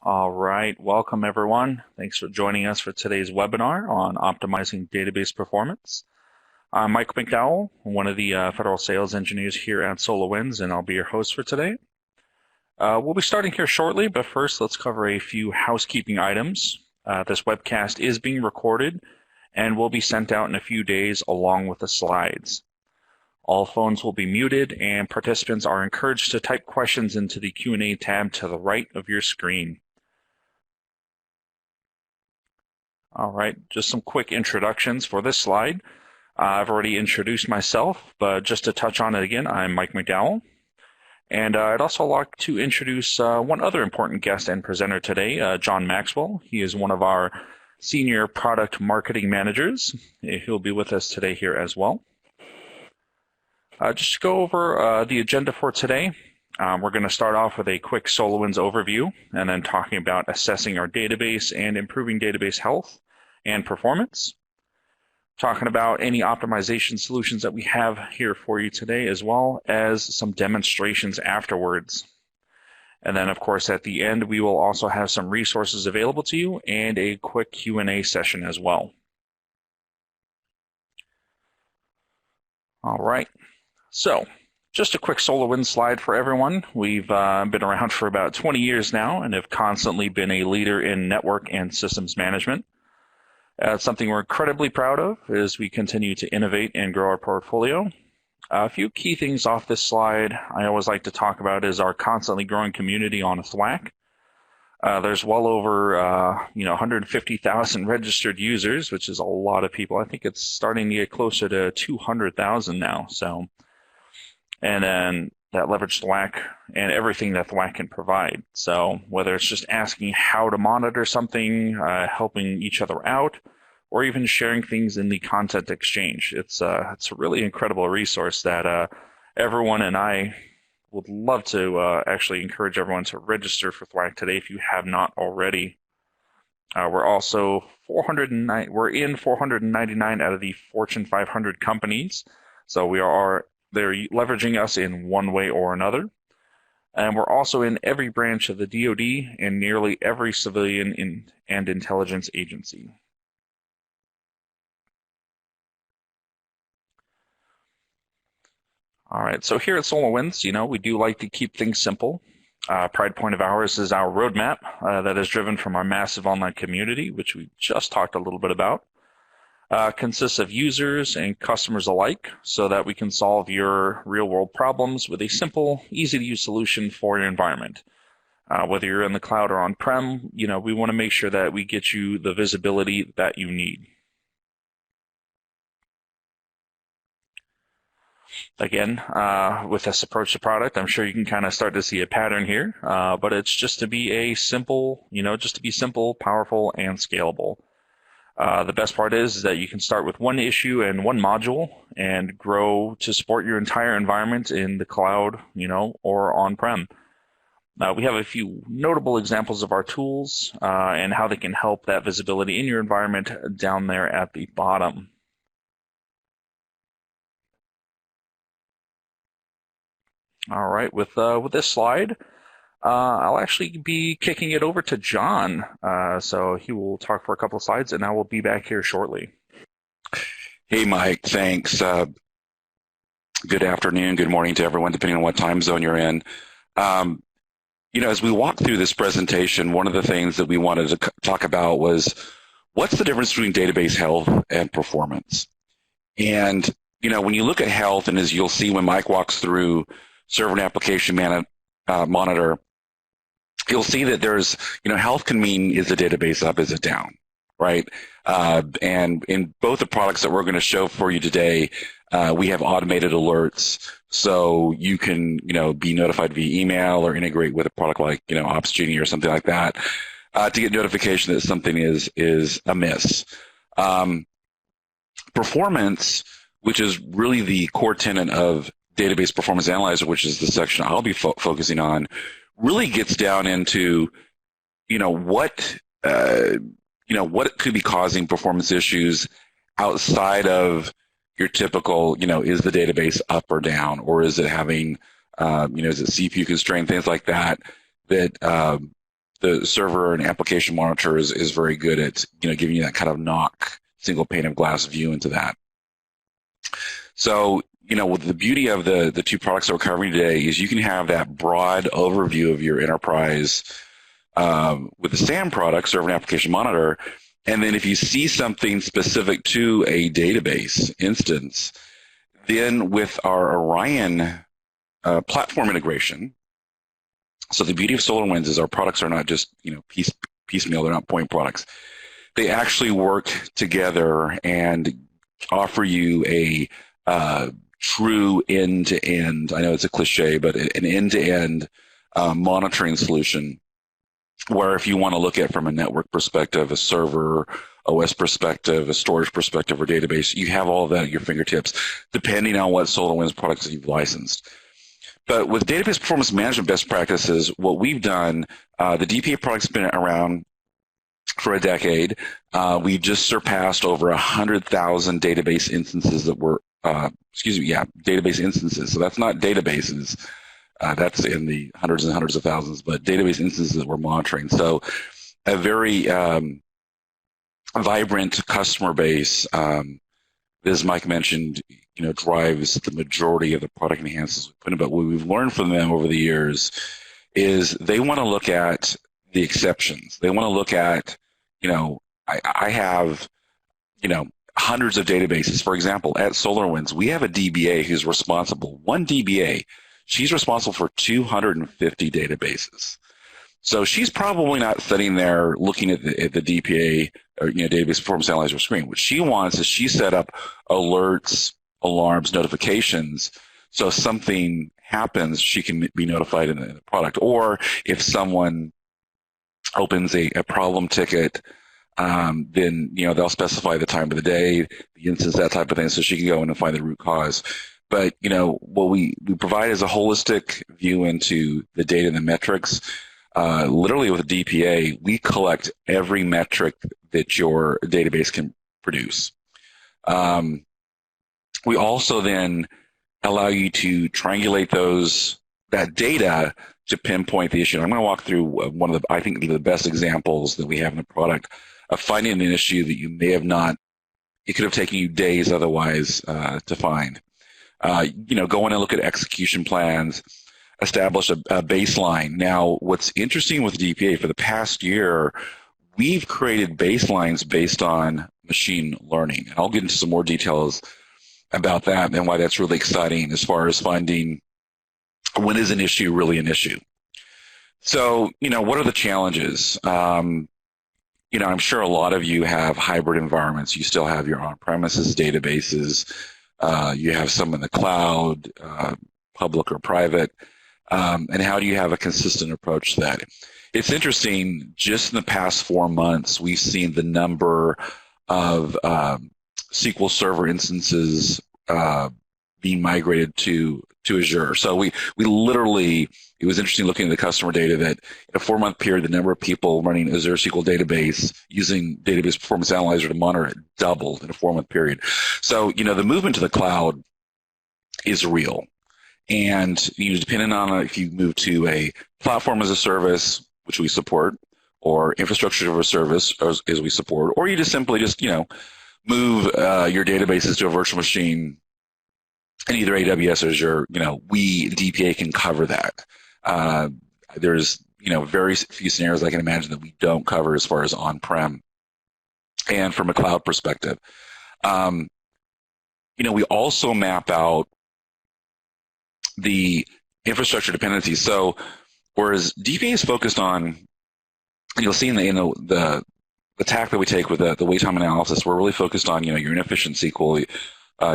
All right, welcome everyone. Thanks for joining us for today's webinar on optimizing database performance. I'm Mike McDowell, one of the federal sales engineers here at SolarWinds, and I'll be your host for today. We'll be starting here shortly, but first let's cover a few housekeeping items. This webcast is being recorded and will be sent out in a few days along with the slides. All phones will be muted, and participants are encouraged to type questions into the Q&A tab to the right of your screen. All right, just some quick introductions for this slide. I've already introduced myself, but just to touch on it again, I'm Mike McDowell. And I'd also like to introduce one other important guest and presenter today, John Maxwell. He is one of our senior product marketing managers. He'll be with us today here as well. Just to go over the agenda for today, we're going to start off with a quick SolarWinds overview and then talking about assessing our database and improving database health and performance. Talking about any optimization solutions that we have here for you today, as well as some demonstrations afterwards. And then, of course, at the end, we will also have some resources available to you and a quick Q&A session as well. All right. So, just a quick SolarWinds slide for everyone. We've been around for about 20 years now and have constantly been a leader in network and systems management. Something we're incredibly proud of as we continue to innovate and grow our portfolio. A few key things off this slide I always like to talk about is our constantly growing community on Slack. There's well over 150,000 registered users, which is a lot of people. I think it's starting to get closer to 200,000 now. So, and then that leverage Slack and everything that Slack can provide. So whether it's just asking how to monitor something, helping each other out, or even sharing things in the content exchange, it's a really incredible resource that everyone and I would love to actually encourage everyone to register for Slack today if you have not already. We're also we're in 499 out of the Fortune 500 companies, so they're leveraging us in one way or another. And we're also in every branch of the DoD and nearly every civilian and intelligence agency. All right, so here at SolarWinds, we do like to keep things simple. Pridepoint of Hours is our roadmap that is driven from our massive online community, which we just talked a little bit about. Consists of users and customers alike so that we can solve your real-world problems with a simple, easy-to-use solution for your environment. Whether you're in the cloud or on-prem, we want to make sure that we get you the visibility that you need. Again, with this approach to product, I'm sure you can kind of start to see a pattern here, but it's just to be simple, powerful, and scalable. The best part is that you can start with one issue and one module and grow to support your entire environment in the cloud, or on-prem. We have a few notable examples of our tools and how they can help that visibility in your environment down there at the bottom. All right, with this slide, I'll actually be kicking it over to John. So he will talk for a couple of slides, and I will be back here shortly. Hey, Mike, thanks. Good afternoon, good morning to everyone, depending on what time zone you're in. As we walk through this presentation, one of the things that we wanted to talk about was what's the difference between database health and performance? And, when you look at health, and as you'll see when Mike walks through server and application monitor, you'll see that there's, health can mean is the database up, is it down, right? And in both the products that we're going to show for you today, we have automated alerts, so you can, be notified via email or integrate with a product like, OpsGenie or something like that to get notification that something is amiss. Performance, which is really the core tenet of Database Performance Analyzer, which is the section I'll be focusing on, really gets down into, what could be causing performance issues outside of your typical, is the database up or down, or is it having, is it CPU constrained, things like that, the server and application monitor is very good at giving you that kind of knock single pane of glass view into that. So with the beauty of the two products that we're covering today is you can have that broad overview of your enterprise with the SAM product, Server and Application Monitor, and then if you see something specific to a database instance, then with our Orion platform integration. So the beauty of SolarWinds is our products are not just piecemeal; they're not point products. They actually work together and offer you a true end-to-end. I know it's a cliche, but an end-to-end monitoring solution. Where if you want to look at from a network perspective, a server, OS perspective, a storage perspective, or database, you have all of that at your fingertips, depending on what SolarWinds products you've licensed. But with database performance management best practices, what we've done, the DPA product's been around for a decade. We just surpassed over 100,000 database instances that were, database instances. So that's not databases. That's in the hundreds and hundreds of thousands, but database instances that we're monitoring. So a very vibrant customer base, as Mike mentioned, drives the majority of the product enhancements we put in. But what we've learned from them over the years is they want to look at the exceptions. They want to look at, I have, hundreds of databases. For example, at SolarWinds, we have a DBA who's responsible, one DBA. She's responsible for 250 databases. So she's probably not sitting there looking at the DPA or database performance analyzer screen. What she wants is she set up alerts, alarms, notifications. So if something happens, she can be notified in the product. Or if someone opens a problem ticket, then they'll specify the time of the day, the instance, that type of thing, so she can go in and find the root cause. But what we provide is a holistic view into the data and the metrics. Literally with DPA, we collect every metric that your database can produce. We also then allow you to triangulate that data to pinpoint the issue. And I'm going to walk through one of I think the best examples that we have in the product of finding an issue that you may have not, it could have taken you days otherwise to find. Go in and look at execution plans, establish a baseline. Now, what's interesting with DPA, for the past year, we've created baselines based on machine learning. And I'll get into some more details about that and why that's really exciting as far as finding when is an issue really an issue. So, what are the challenges? I'm sure a lot of you have hybrid environments. You still have your on-premises databases. You have some in the cloud, public or private. And how do you have a consistent approach to that? It's interesting, just in the past 4 months, we've seen the number of SQL Server instances being migrated to Azure. So we literally, it was interesting looking at the customer data that in a 4-month period, the number of people running Azure SQL database using Database Performance Analyzer to monitor it doubled in a 4-month period. So, the movement to the cloud is real. And depending on if you move to a platform as a service, which we support, or infrastructure as a service as we support, or you just simply move your databases to a virtual machine in either AWS or Azure, we DPA can cover that. There's very few scenarios I can imagine that we don't cover as far as on-prem and from a cloud perspective. We also map out the infrastructure dependencies. So whereas DPA is focused on, and you'll see in the tack that we take with the wait time analysis, we're really focused on your inefficient SQL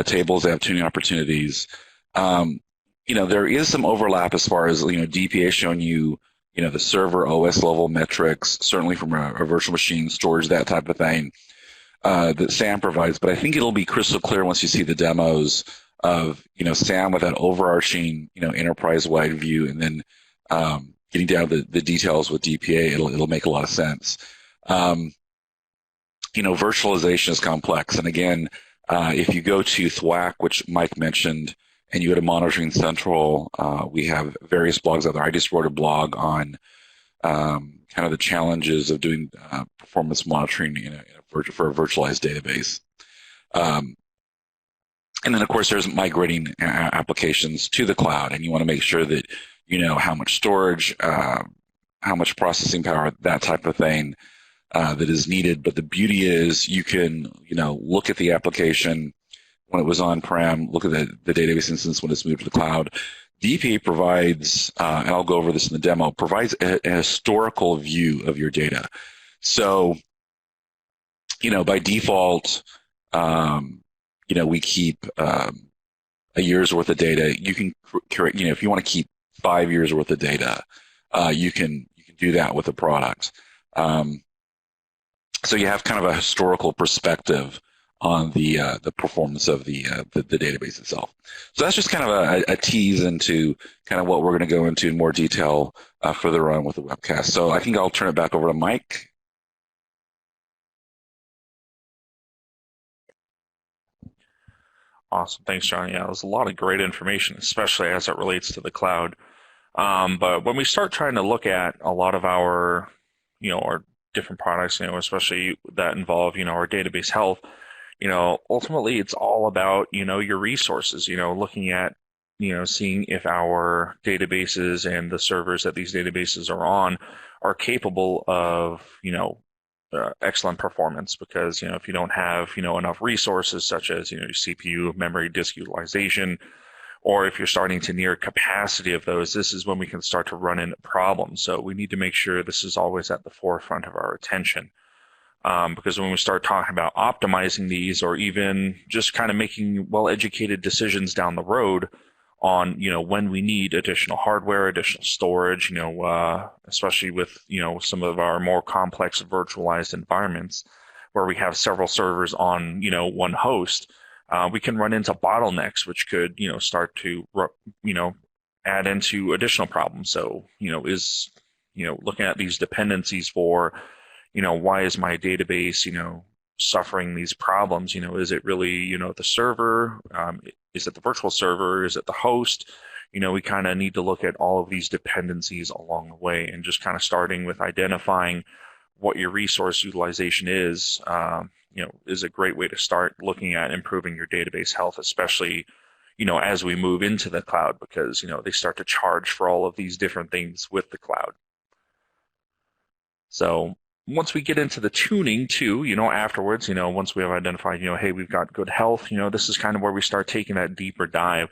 tables that have tuning opportunities. There is some overlap as far as DPA showing you the server OS level metrics, certainly from a virtual machine storage, that type of thing that SAM provides. But I think it'll be crystal clear once you see the demos of SAM with that overarching enterprise-wide view, and then getting down to the details with DPA, it'll make a lot of sense. Virtualization is complex, and again, if you go to THWAC, which Mike mentioned, and you go to Monitoring Central, we have various blogs out there. I just wrote a blog on kind of the challenges of doing performance monitoring for a virtualized database. And then, of course, there's migrating applications to the cloud, and you want to make sure that you know how much storage, how much processing power, that type of thing that is needed. But the beauty is you can, look at the application when it was on-prem, look at the database instance when it's moved to the cloud. The EPA provides, and I'll go over this in the demo, provides a historical view of your data. So, by default, we keep a year's worth of data. You can curate, if you want to keep 5 years worth of data, you can do that with a product. So you have kind of a historical perspective on the performance of the database itself. So that's just kind of a tease into kind of what we're going to go into in more detail further on with the webcast. So I think I'll turn it back over to Mike. Awesome. Thanks, John. Yeah, it was a lot of great information, especially as it relates to the cloud. But when we start trying to look at a lot of our different products, especially that involve, our database health, ultimately it's all about, your resources, looking at, seeing if our databases and the servers that these databases are on are capable of, excellent performance. Because, if you don't have, enough resources such as, your CPU, memory, disk utilization, or if you're starting to near capacity of those, this is when we can start to run into problems. So we need to make sure this is always at the forefront of our attention. Because when we start talking about optimizing these, or even just kind of making well-educated decisions down the road on, when we need additional hardware, additional storage, especially with, some of our more complex virtualized environments where we have several servers on, one host, we can run into bottlenecks, which could, start to, add into additional problems. So, looking at these dependencies for, why is my database, suffering these problems? Is it really, the server? Is it the virtual server? Is it the host? We kind of need to look at all of these dependencies along the way, and just kind of starting with identifying what your resource utilization is a great way to start looking at improving your database health, especially, as we move into the cloud, because, they start to charge for all of these different things with the cloud. So once we get into the tuning too, afterwards, once we have identified, hey, we've got good health, this is kind of where we start taking that deeper dive.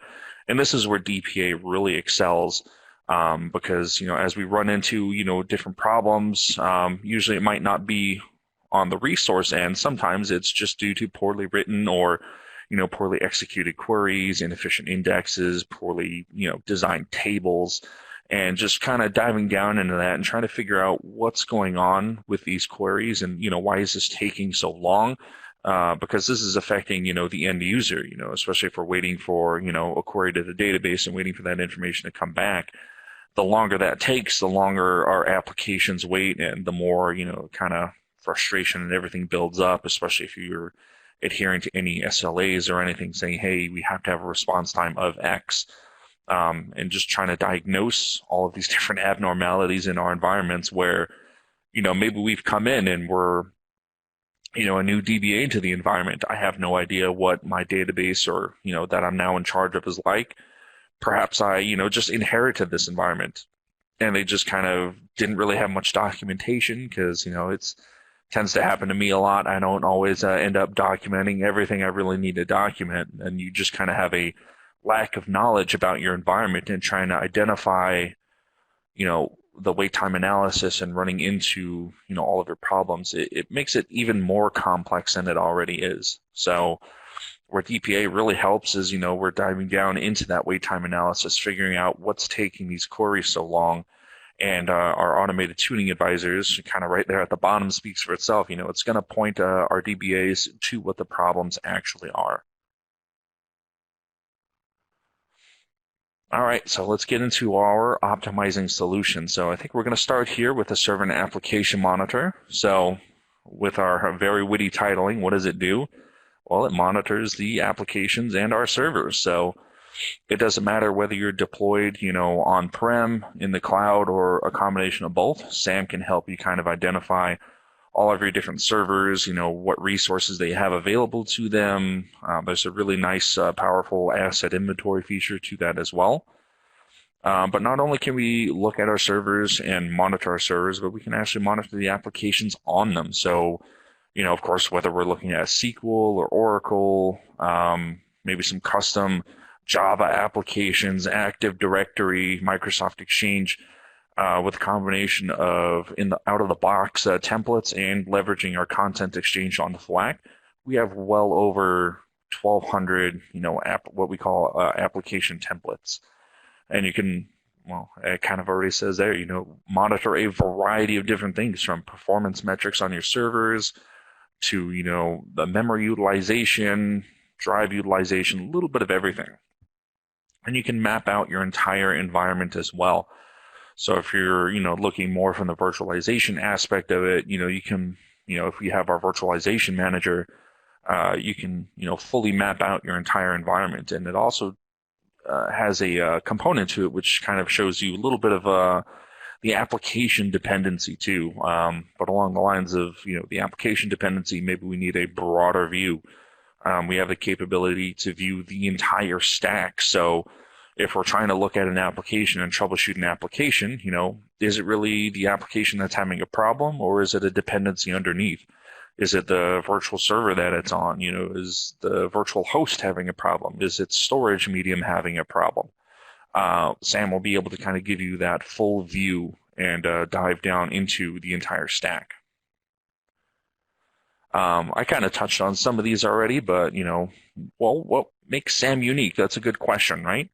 And this is where DPA really excels, because, as we run into, different problems, usually it might not be on the resource end. Sometimes it's just due to poorly written or, poorly executed queries, inefficient indexes, poorly, designed tables, and just kind of diving down into that and trying to figure out what's going on with these queries and, why is this taking so long? Because this is affecting, the end user, especially if we're waiting for, a query to the database and waiting for that information to come back. The longer that takes, the longer our applications wait, and the more, kind of frustration and everything builds up, especially if you're adhering to any SLAs or anything saying, hey, we have to have a response time of X, and just trying to diagnose all of these different abnormalities in our environments where, maybe we've come in and we're, a new DBA into the environment. I have no idea what my database or, that I'm now in charge of is like. Perhaps I, just inherited this environment and they just kind of didn't really have much documentation because, it's tends to happen to me a lot. I don't always end up documenting everything I really need to document. And you just kind of have a lack of knowledge about your environment and trying to identify, the wait time analysis and running into, all of your problems. It makes it even more complex than it already is. So where DPA really helps is, we're diving down into that wait time analysis, figuring out what's taking these queries so long. And our automated tuning advisors, kind of right there at the bottom, speaks for itself. It's going to point our DBAs to what the problems actually are. All right, so let's get into our optimizing solution. So I think we're going to start here with the server and application monitor. So with our very witty titling, what does it do? Well, it monitors the applications and our servers. So It doesn't matter whether you're deployed, on-prem, in the cloud, or a combination of both. SAM can help you kind of identify all of your different servers, what resources they have available to them. There's a really nice, powerful asset inventory feature to that as well. But not only can we look at our servers and monitor our servers, but we can actually monitor the applications on them. So, of course, whether we're looking at SQL or Oracle, maybe some custom Java applications, Active Directory, Microsoft Exchange, with a combination of out-of-the-box templates and leveraging our content exchange on the fly, we have well over 1,200, what we call application templates. And you can, well, it kind of already says there, monitor a variety of different things from performance metrics on your servers to, the memory utilization, drive utilization, a little bit of everything. And you can map out your entire environment as well. So if you're, looking more from the virtualization aspect of it, you can, if we have our virtualization manager, you can, fully map out your entire environment. And it also has a component to it which kind of shows you a little bit of the application dependency too. But along the lines of, the application dependency, maybe we need a broader view. We have the capability to view the entire stack. So if we're trying to look at an application and troubleshoot an application, is it really the application that's having a problem, or is it a dependency underneath? Is it the virtual server that it's on? Is the virtual host having a problem? Is it storage medium having a problem? SAM will be able to kind of give you that full view and dive down into the entire stack. I kind of touched on some of these already, but, what makes SAM unique? That's a good question, right?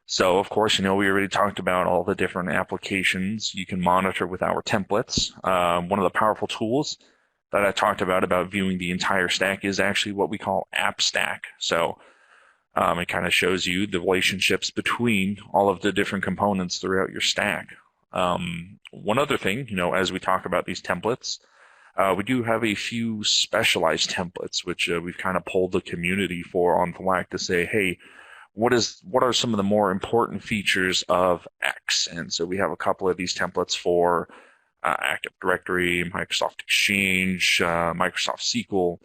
So, of course, we already talked about all the different applications you can monitor with our templates. One of the powerful tools that I talked about viewing the entire stack is actually what we call App Stack. So it kind of shows you the relationships between all of the different components throughout your stack. One other thing, as we talk about these templates, we do have a few specialized templates, which we've kind of polled the community for on Thwack to say, hey, what are some of the more important features of X? And so we have a couple of these templates for Active Directory, Microsoft Exchange, Microsoft SQL,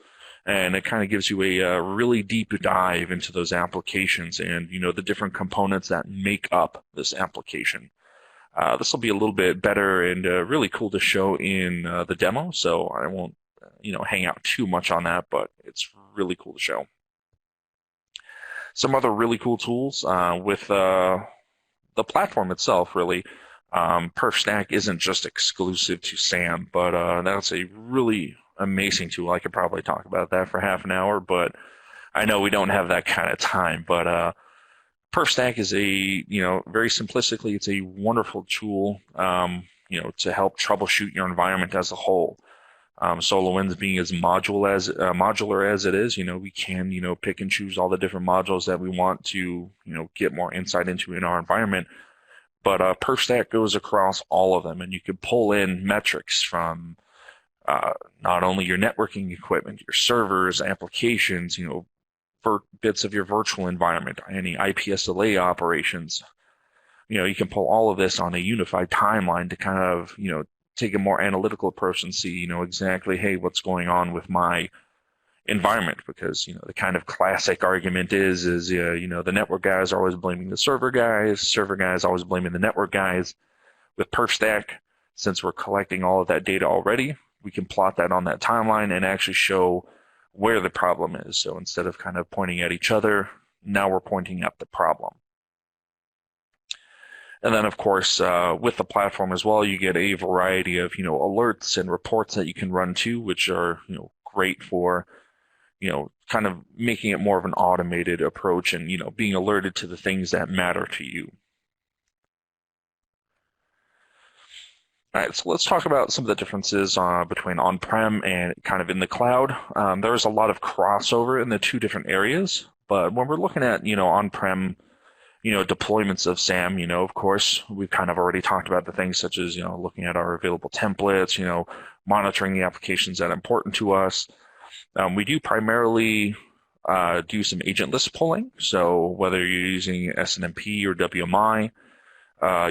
and it kind of gives you a really deep dive into those applications and the different components that make up this application. This will be a little bit better and really cool to show in the demo, so I won't hang out too much on that, but it's really cool to show. Some other really cool tools with the platform itself, really. PerfStack isn't just exclusive to SAM, but that's a really amazing tool. I could probably talk about that for half an hour, but I know we don't have that kind of time. But PerfStack is very simplistically, it's a wonderful tool, to help troubleshoot your environment as a whole. SolarWinds being as modular as it is, we can, pick and choose all the different modules that we want to, get more insight into in our environment. But PerfStack goes across all of them, and you can pull in metrics from not only your networking equipment, your servers, applications, bits of your virtual environment, any IPSLA operations. You can pull all of this on a unified timeline to kind of, take a more analytical approach and see, exactly, hey, what's going on with my environment, because the kind of classic argument is the network guys are always blaming the server guys always blaming the network guys. With PerfStack, since we're collecting all of that data already, we can plot that on that timeline and actually show where the problem is. So instead of kind of pointing at each other, now we're pointing at the problem. And then, of course, with the platform as well, you get a variety of alerts and reports that you can run to, which are great for kind of making it more of an automated approach and, being alerted to the things that matter to you. All right, so let's talk about some of the differences between on-prem and kind of in the cloud. There's a lot of crossover in the two different areas, but when we're looking at, on-prem, deployments of SAM, of course, we've kind of already talked about the things such as, looking at our available templates, monitoring the applications that are important to us. We do primarily do some agentless polling. So whether you're using SNMP or WMI,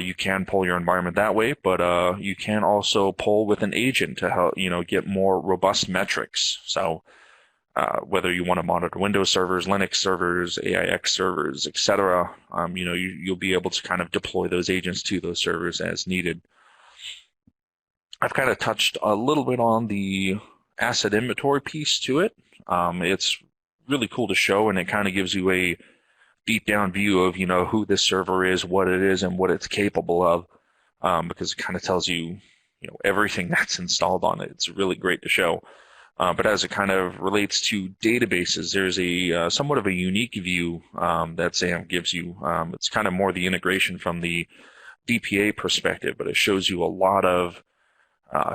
you can poll your environment that way, but you can also poll with an agent to help get more robust metrics. So whether you want to monitor Windows servers, Linux servers, AIX servers, etc., you'll be able to kind of deploy those agents to those servers as needed. I've kind of touched a little bit on the asset inventory piece to it. It's really cool to show, and it kind of gives you a deep down view of who this server is, what it is, and what it's capable of, because it kind of tells you everything that's installed on it. It's really great to show. But as it kind of relates to databases, there's a somewhat of a unique view that SAM gives you. It's kind of more the integration from the DPA perspective, but it shows you a lot of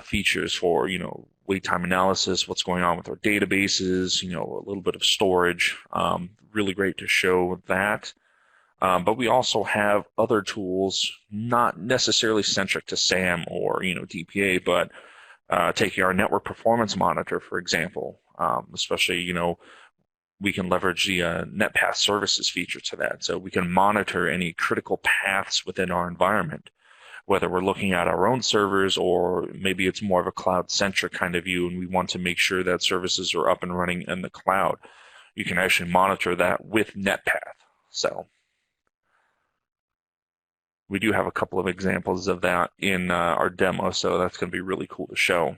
features for wait time analysis, what's going on with our databases, a little bit of storage. Really great to show that. But we also have other tools, not necessarily centric to SAM or DPA, but taking our network performance monitor, for example, especially we can leverage the NetPath services feature to that, so we can monitor any critical paths within our environment, whether we're looking at our own servers or maybe it's more of a cloud-centric kind of view and we want to make sure that services are up and running in the cloud. You can actually monitor that with NetPath. So we do have a couple of examples of that in our demo, so that's going to be really cool to show.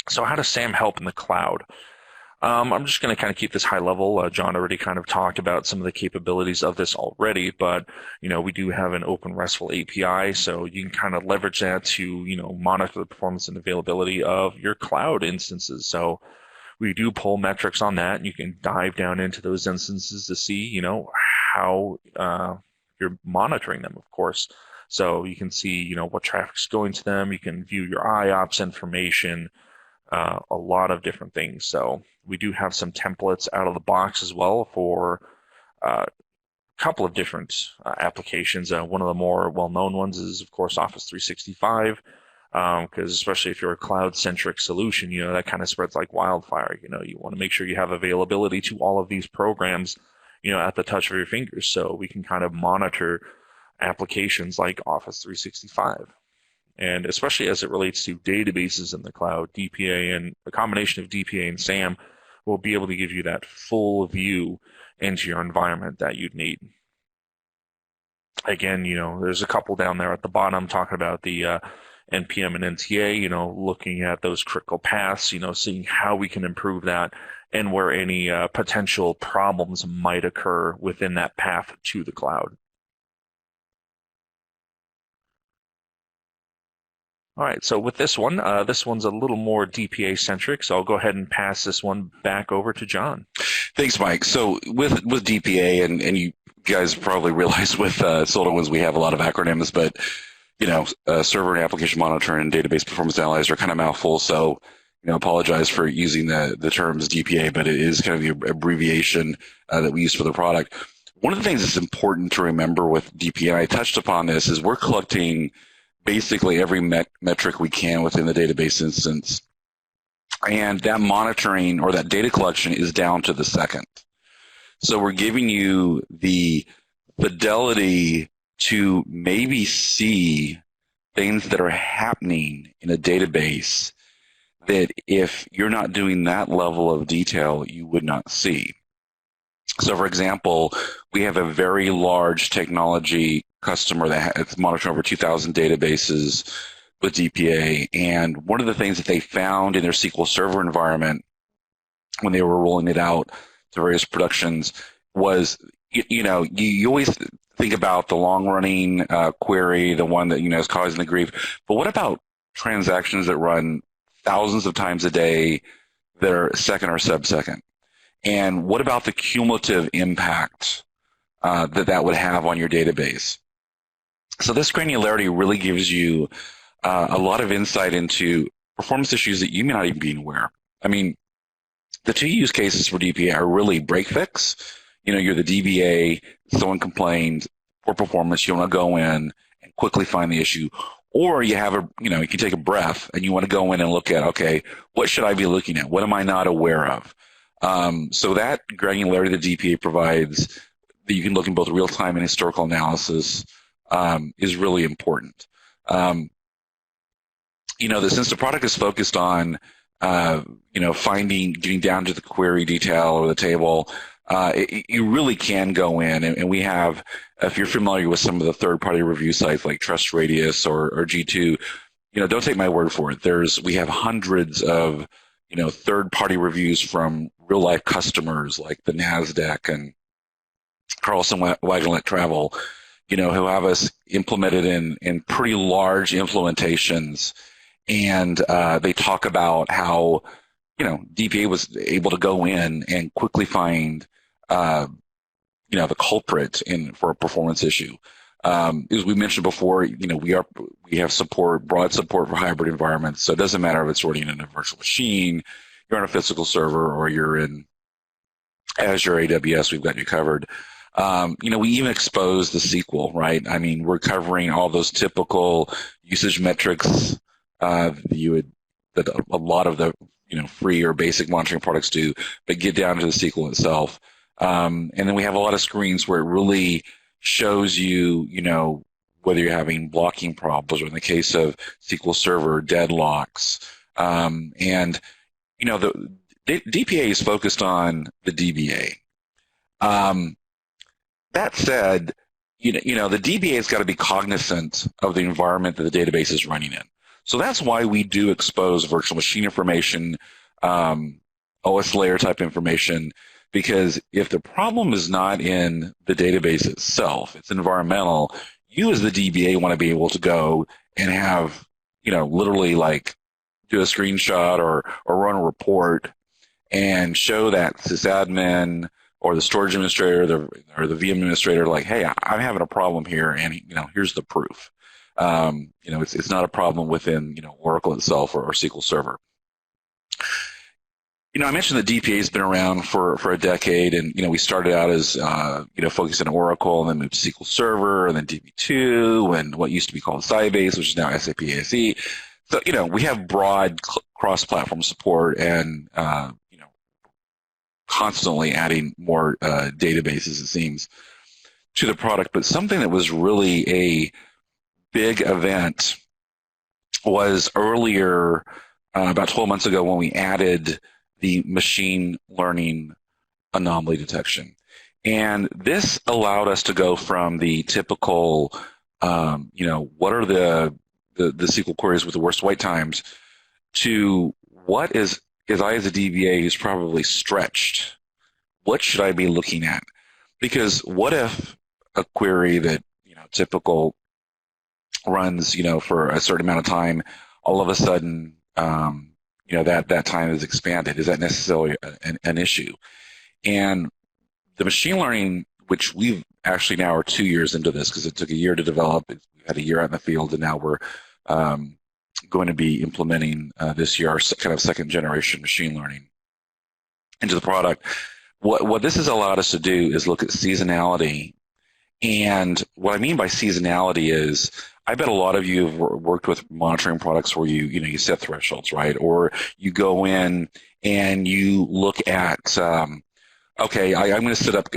So how does SAM help in the cloud? I'm just going to kind of keep this high level. John already kind of talked about some of the capabilities of this already, but we do have an open RESTful API, so you can kind of leverage that to monitor the performance and availability of your cloud instances. So we do pull metrics on that, and you can dive down into those instances to see how you're monitoring them, of course. So you can see what traffic's going to them. You can view your IOPS information. A lot of different things. So we do have some templates out of the box as well for a couple of different applications. One of the more well-known ones is, of course, Office 365, because especially if you're a cloud-centric solution, that kind of spreads like wildfire. You want to make sure you have availability to all of these programs, at the touch of your fingers. So we can kind of monitor applications like Office 365. And especially as it relates to databases in the cloud, DPA and a combination of DPA and SAM will be able to give you that full view into your environment that you'd need. Again, there's a couple down there at the bottom talking about the NPM and NTA, looking at those critical paths, seeing how we can improve that and where any potential problems might occur within that path to the cloud. All right, so with this one's a little more DPA centric, so I'll go ahead and pass this one back over to John. Thanks, Mike. So with DPA, and you guys probably realize with SolarWinds we have a lot of acronyms, but server and application monitoring and database performance analyzer are kind of mouthfuls. So apologize for using the terms DPA, but it is kind of the abbreviation that we use for the product. One of the things that's important to remember with DPA, and I touched upon this, is we're collecting basically every metric we can within the database instance. And that monitoring or that data collection is down to the second. So we're giving you the fidelity to maybe see things that are happening in a database that if you're not doing that level of detail, you would not see. So for example, we have a very large technology customer that's monitoring over 2,000 databases with DPA. And one of the things that they found in their SQL Server environment when they were rolling it out to various productions was, you always think about the long-running query, the one that, is causing the grief. But what about transactions that run thousands of times a day that are second or sub-second? And what about the cumulative impact that would have on your database? So this granularity really gives you a lot of insight into performance issues that you may not even be aware. I mean, the two use cases for DPA are really break fix. You're the DBA, someone complained, poor performance, you want to go in and quickly find the issue. Or you have you can take a breath and you want to go in and look at, okay, what should I be looking at? What am I not aware of? So that granularity that DPA provides, that you can look in both real time and historical analysis, is really important. Since the product is focused on, getting down to the query detail or the table, you really can go in, and we have, if you're familiar with some of the third-party review sites like Trust Radius or G2, don't take my word for it. We have hundreds of, third-party reviews from real-life customers like the NASDAQ and Carlson Wagonlit Travel, who have us implemented in pretty large implementations. And they talk about how, DPA was able to go in and quickly find, the culprit for a performance issue. As we mentioned before, we have broad support for hybrid environments. So it doesn't matter if it's running in a virtual machine, you're on a physical server, or you're in Azure, AWS, we've got you covered. We even expose the SQL, right? I mean, we're covering all those typical usage metrics that a lot of the free or basic monitoring products do, but get down to the SQL itself. And then we have a lot of screens where it really shows you, whether you're having blocking problems, or in the case of SQL Server, deadlocks. The DPA is focused on the DBA. That said, the DBA has got to be cognizant of the environment that the database is running in. So that's why we do expose virtual machine information, OS layer type information, because if the problem is not in the database itself, it's environmental, you as the DBA want to be able to go and have, literally like do a screenshot or run a report and show that sysadmin or the storage administrator or the VM administrator, like, hey, I'm having a problem here, and here's the proof. It's not a problem within Oracle itself or SQL Server. I mentioned that DPA has been around for a decade, and we started out as focused on Oracle, and then moved to SQL Server, and then DB2, and what used to be called Sybase, which is now SAP ASE. So we have broad cross-platform support, and constantly adding more databases, it seems, to the product. But something that was really a big event was earlier, about 12 months ago, when we added the machine learning anomaly detection. And this allowed us to go from the typical, what are the SQL queries with the worst wait times, to what is I as a DBA who's probably stretched, what should I be looking at? Because what if a query that, typical runs, for a certain amount of time, all of a sudden, that time is expanded? Is that necessarily an issue? And the machine learning, which we've actually now are 2 years into this, because it took a year to develop, we had a year out in the field, and now we're going to be implementing this year our kind of second generation machine learning into the product. What this has allowed us to do is look at seasonality. And what I mean by seasonality is, I bet a lot of you have worked with monitoring products where you set thresholds, right? Or you go in and you look at, okay, I'm going to set up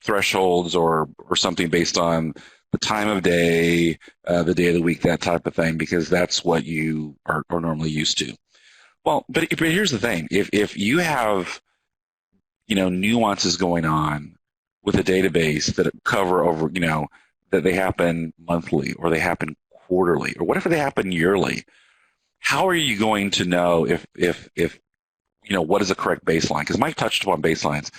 thresholds or something based on the time of day, the day of the week, that type of thing, because that's what you are normally used to. Well, but here's the thing: if you have nuances going on with a database that cover over, that they happen monthly, or they happen quarterly, or what if they happen yearly? How are you going to know if what is the correct baseline? Because Mike touched upon baselines.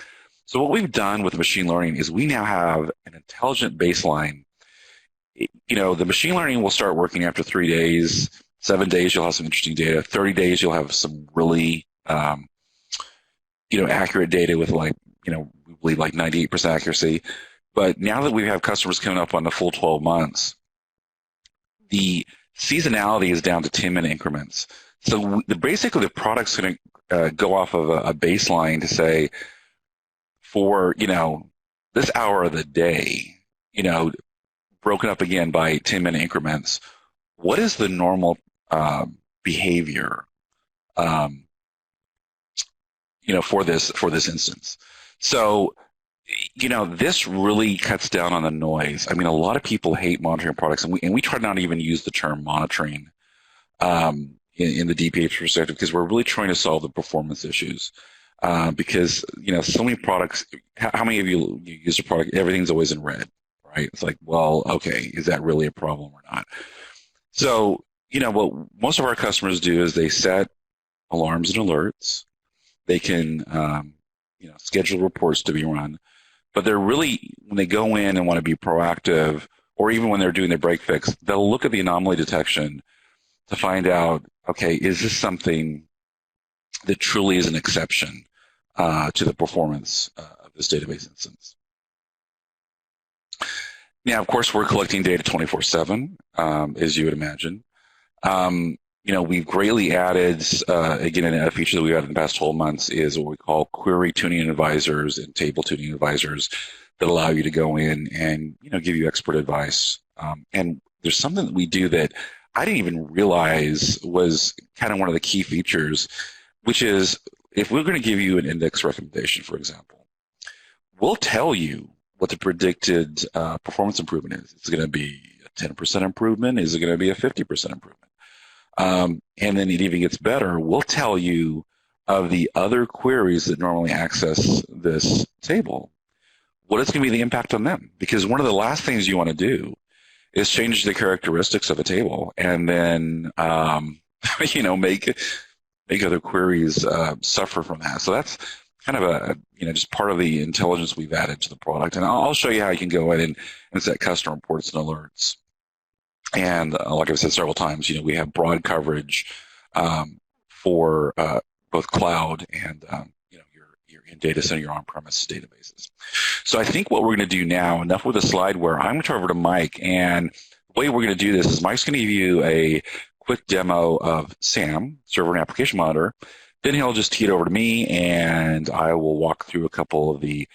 So what we've done with machine learning is we now have an intelligent baseline. The machine learning will start working after 3 days. 7 days, you'll have some interesting data. 30 days, you'll have some really, accurate data with we believe 98% accuracy. But now that we have customers coming up on the full 12 months, the seasonality is down to 10-minute increments. So basically, the product's going to go off of a baseline to say, for this hour of the day, broken up again by 10-minute increments, what is the normal behavior for this instance. So, this really cuts down on the noise. I mean, a lot of people hate monitoring products, and we try not to even use the term monitoring in the DPA perspective, because we're really trying to solve the performance issues. Because so many products. How many of you use a product? Everything's always in red, right? It's like, well, okay, is that really a problem or not? So, what most of our customers do is they set alarms and alerts. They can, schedule reports to be run, but they're really, when they go in and want to be proactive, or even when they're doing their break fix, they'll look at the anomaly detection to find out, okay, is this something that truly is an exception to the performance of this database instance? Now, of course, we're collecting data 24/7, as you would imagine. We've greatly added, again, a feature that we've added in the past 12 months is what we call query tuning advisors and table tuning advisors that allow you to go in and, give you expert advice. And there's something that we do that I didn't even realize was kind of one of the key features, which is if we're going to give you an index recommendation, for example, we'll tell you what the predicted performance improvement is. Is it going to be a 10% improvement? Is it going to be a 50% improvement? And then it even gets better. We'll tell you of the other queries that normally access this table, what is going to be the impact on them? Because one of the last things you want to do is change the characteristics of a table and then, make other queries suffer from that. So that's kind of just part of the intelligence we've added to the product. And I'll show you how you can go in and set custom reports and alerts. And like I've said several times, we have broad coverage for both cloud and your in data center, your on-premise databases. So I think what we're going to do now, enough with the slide where I'm going to turn over to Mike, and the way we're going to do this is Mike's going to give you a quick demo of SAM, Server and Application Monitor. Then he'll just tee it over to me, and I will walk through a couple of the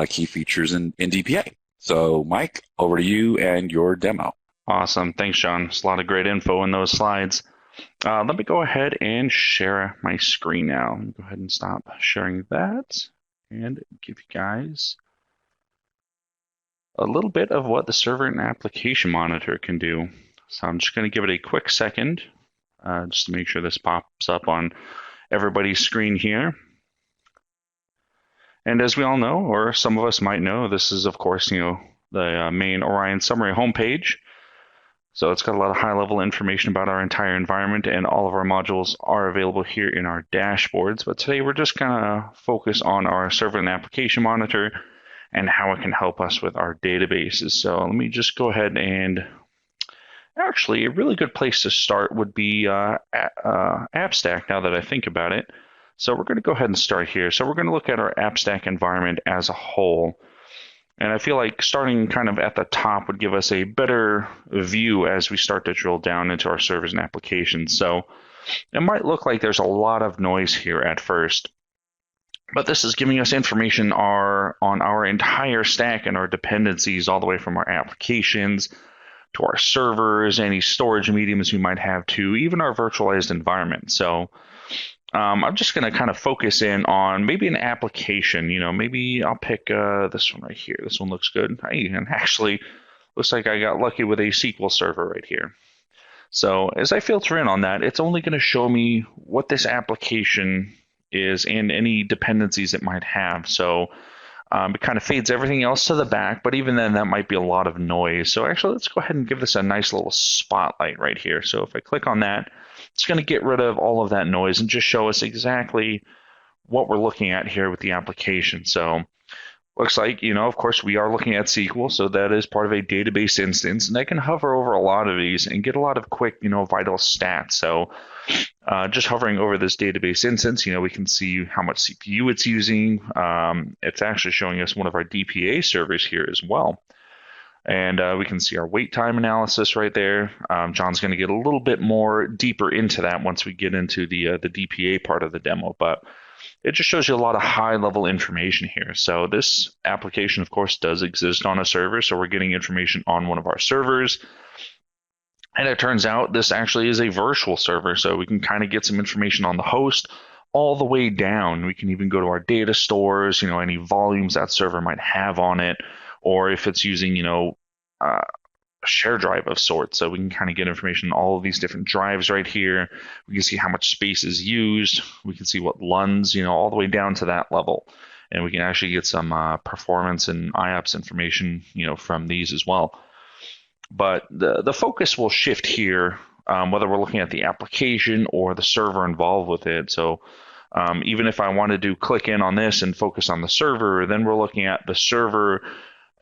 key features in DPA. So Mike, over to you and your demo. Awesome. Thanks, John. There's a lot of great info in those slides. Let me go ahead and share my screen now. Let me go ahead and stop sharing that and give you guys a little bit of what the Server and Application Monitor can do. So I'm just going to give it a quick second just to make sure this pops up on everybody's screen here. And as we all know, or some of us might know, this is, of course, the main Orion summary homepage. So it's got a lot of high-level information about our entire environment, and all of our modules are available here in our dashboards. But today we're just going to focus on our Server and Application Monitor and how it can help us with our databases. So let me just go ahead and actually, a really good place to start would be AppStack, now that I think about it. So we're going to go ahead and start here. So we're going to look at our AppStack environment as a whole. And I feel like starting kind of at the top would give us a better view as we start to drill down into our servers and applications. So it might look like there's a lot of noise here at first, but this is giving us information on our entire stack and our dependencies, all the way from our applications to our servers, any storage mediums we might have, to even our virtualized environment. So I'm just going to kind of focus in on maybe an application. Maybe I'll pick this one right here. This one looks good. And actually, looks like I got lucky with a SQL server right here. So as I filter in on that, it's only going to show me what this application is and any dependencies it might have. So it kind of fades everything else to the back, but even then, that might be a lot of noise. So actually, let's go ahead and give this a nice little spotlight right here. So if I click on that, it's going to get rid of all of that noise and just show us exactly what we're looking at here with the application. So looks like, of course, we are looking at SQL, so that is part of a database instance, and I can hover over a lot of these and get a lot of quick, vital stats. So just hovering over this database instance, we can see how much CPU it's using. It's actually showing us one of our DPA servers here as well. And we can see our wait time analysis right there. John's going to get a little bit more deeper into that once we get into the DPA part of the demo, but it just shows you a lot of high-level information here. So this application, of course, does exist on a server, so we're getting information on one of our servers. And it turns out this actually is a virtual server, so we can kind of get some information on the host, all the way down. We can even go to our data stores, any volumes that server might have on it, or if it's using, a share drive of sorts. So we can kind of get information on all of these different drives right here. We can see how much space is used. We can see what LUNs, all the way down to that level. And we can actually get some performance and IOPS information, from these as well. But the focus will shift here, whether we're looking at the application or the server involved with it. So even if I wanted to click in on this and focus on the server, then we're looking at the server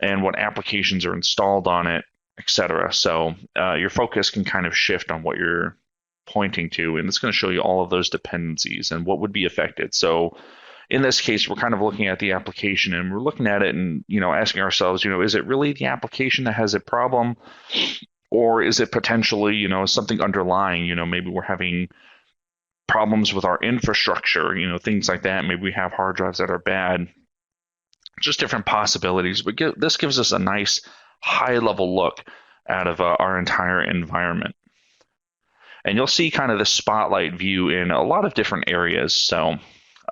and what applications are installed on it, etc. So your focus can kind of shift on what you're pointing to, and it's going to show you all of those dependencies and what would be affected. So in this case, we're kind of looking at the application, and we're looking at it and asking ourselves, is it really the application that has a problem, or is it potentially something underlying? Maybe we're having problems with our infrastructure, things like that. Maybe we have hard drives that are bad. Just different possibilities. But this gives us a nice high-level look out of our entire environment. And you'll see kind of the spotlight view in a lot of different areas. So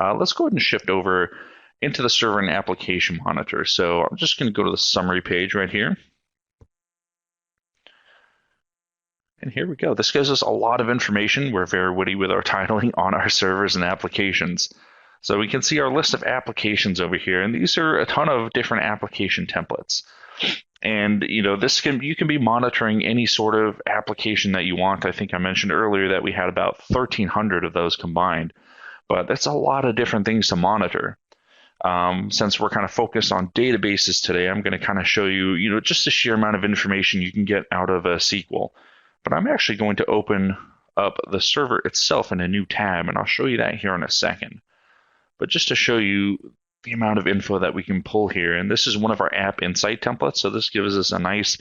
let's go ahead and shift over into the server and application monitor. So I'm just going to go to the summary page right here. And here we go. This gives us a lot of information. We're very witty with our titling on our servers and applications. So we can see our list of applications over here, and these are a ton of different application templates. And you can be monitoring any sort of application that you want. I think I mentioned earlier that we had about 1,300 of those combined, but that's a lot of different things to monitor. Since we're kind of focused on databases today, I'm going to kind of show you, just the sheer amount of information you can get out of a SQL. But I'm actually going to open up the server itself in a new tab, and I'll show you that here in a second. But just to show you the amount of info that we can pull here, and this is one of our app insight templates, so this gives us a nice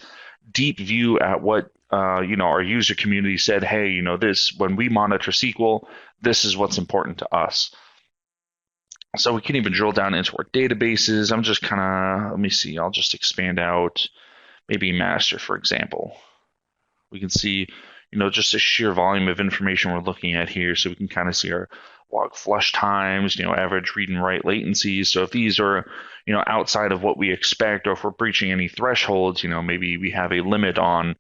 deep view at what our user community said. Hey, this, when we monitor SQL, this is what's important to us. So we can even drill down into our databases. I'm just kind of, let me see, I'll just expand out maybe master, for example. We can see, just a sheer volume of information we're looking at here. So we can kind of see our log flush times, average read and write latencies. So if these are, outside of what we expect, or if we're breaching any thresholds, maybe we have a limit on,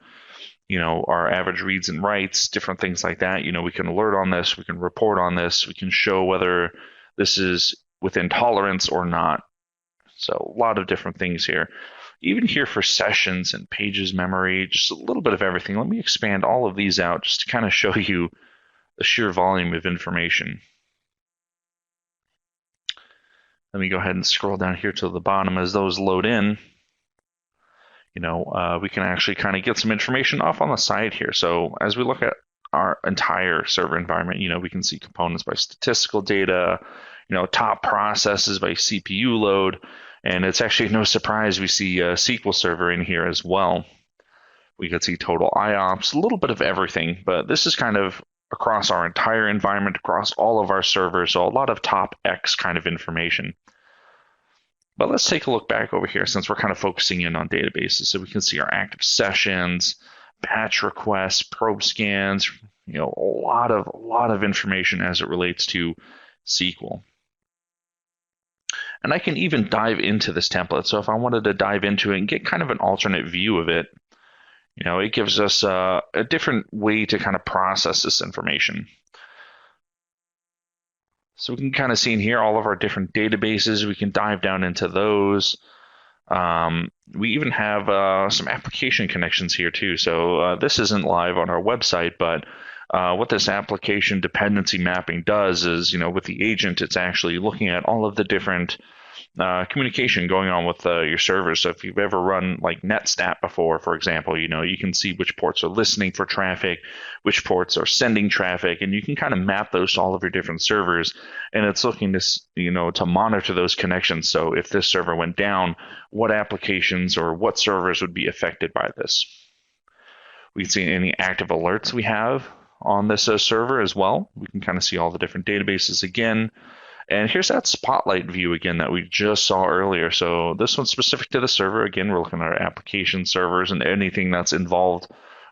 our average reads and writes, different things like that. We can alert on this, we can report on this, we can show whether this is within tolerance or not. So a lot of different things here. Even here for sessions and pages memory, just a little bit of everything. Let me expand all of these out just to kind of show you the sheer volume of information. Let me go ahead and scroll down here to the bottom as those load in. We can actually kind of get some information off on the side here. So as we look at our entire server environment, we can see components by statistical data, top processes by CPU load, and it's actually no surprise we see a SQL Server in here as well. We could see total IOPS, a little bit of everything, but this is kind of across our entire environment, across all of our servers, so a lot of top X kind of information. But let's take a look back over here since we're kind of focusing in on databases. So we can see our active sessions, batch requests, probe scans, a lot of information as it relates to SQL. And I can even dive into this template. So if I wanted to dive into it and get kind of an alternate view of it, it gives us a different way to kind of process this information. So we can kind of see in here all of our different databases. We can dive down into those. We even have some application connections here too. So this isn't live on our website, but what this application dependency mapping does is, with the agent, it's actually looking at all of the different communication going on with your servers. So if you've ever run like NetStat before, for example, you can see which ports are listening for traffic, which ports are sending traffic, and you can kind of map those to all of your different servers. And it's looking to monitor those connections. So if this server went down, what applications or what servers would be affected by this? We can see any active alerts we have on this server as well. We can kind of see all the different databases again. And here's that spotlight view again that we just saw earlier. So this one's specific to the server. Again, we're looking at our application servers and anything that's involved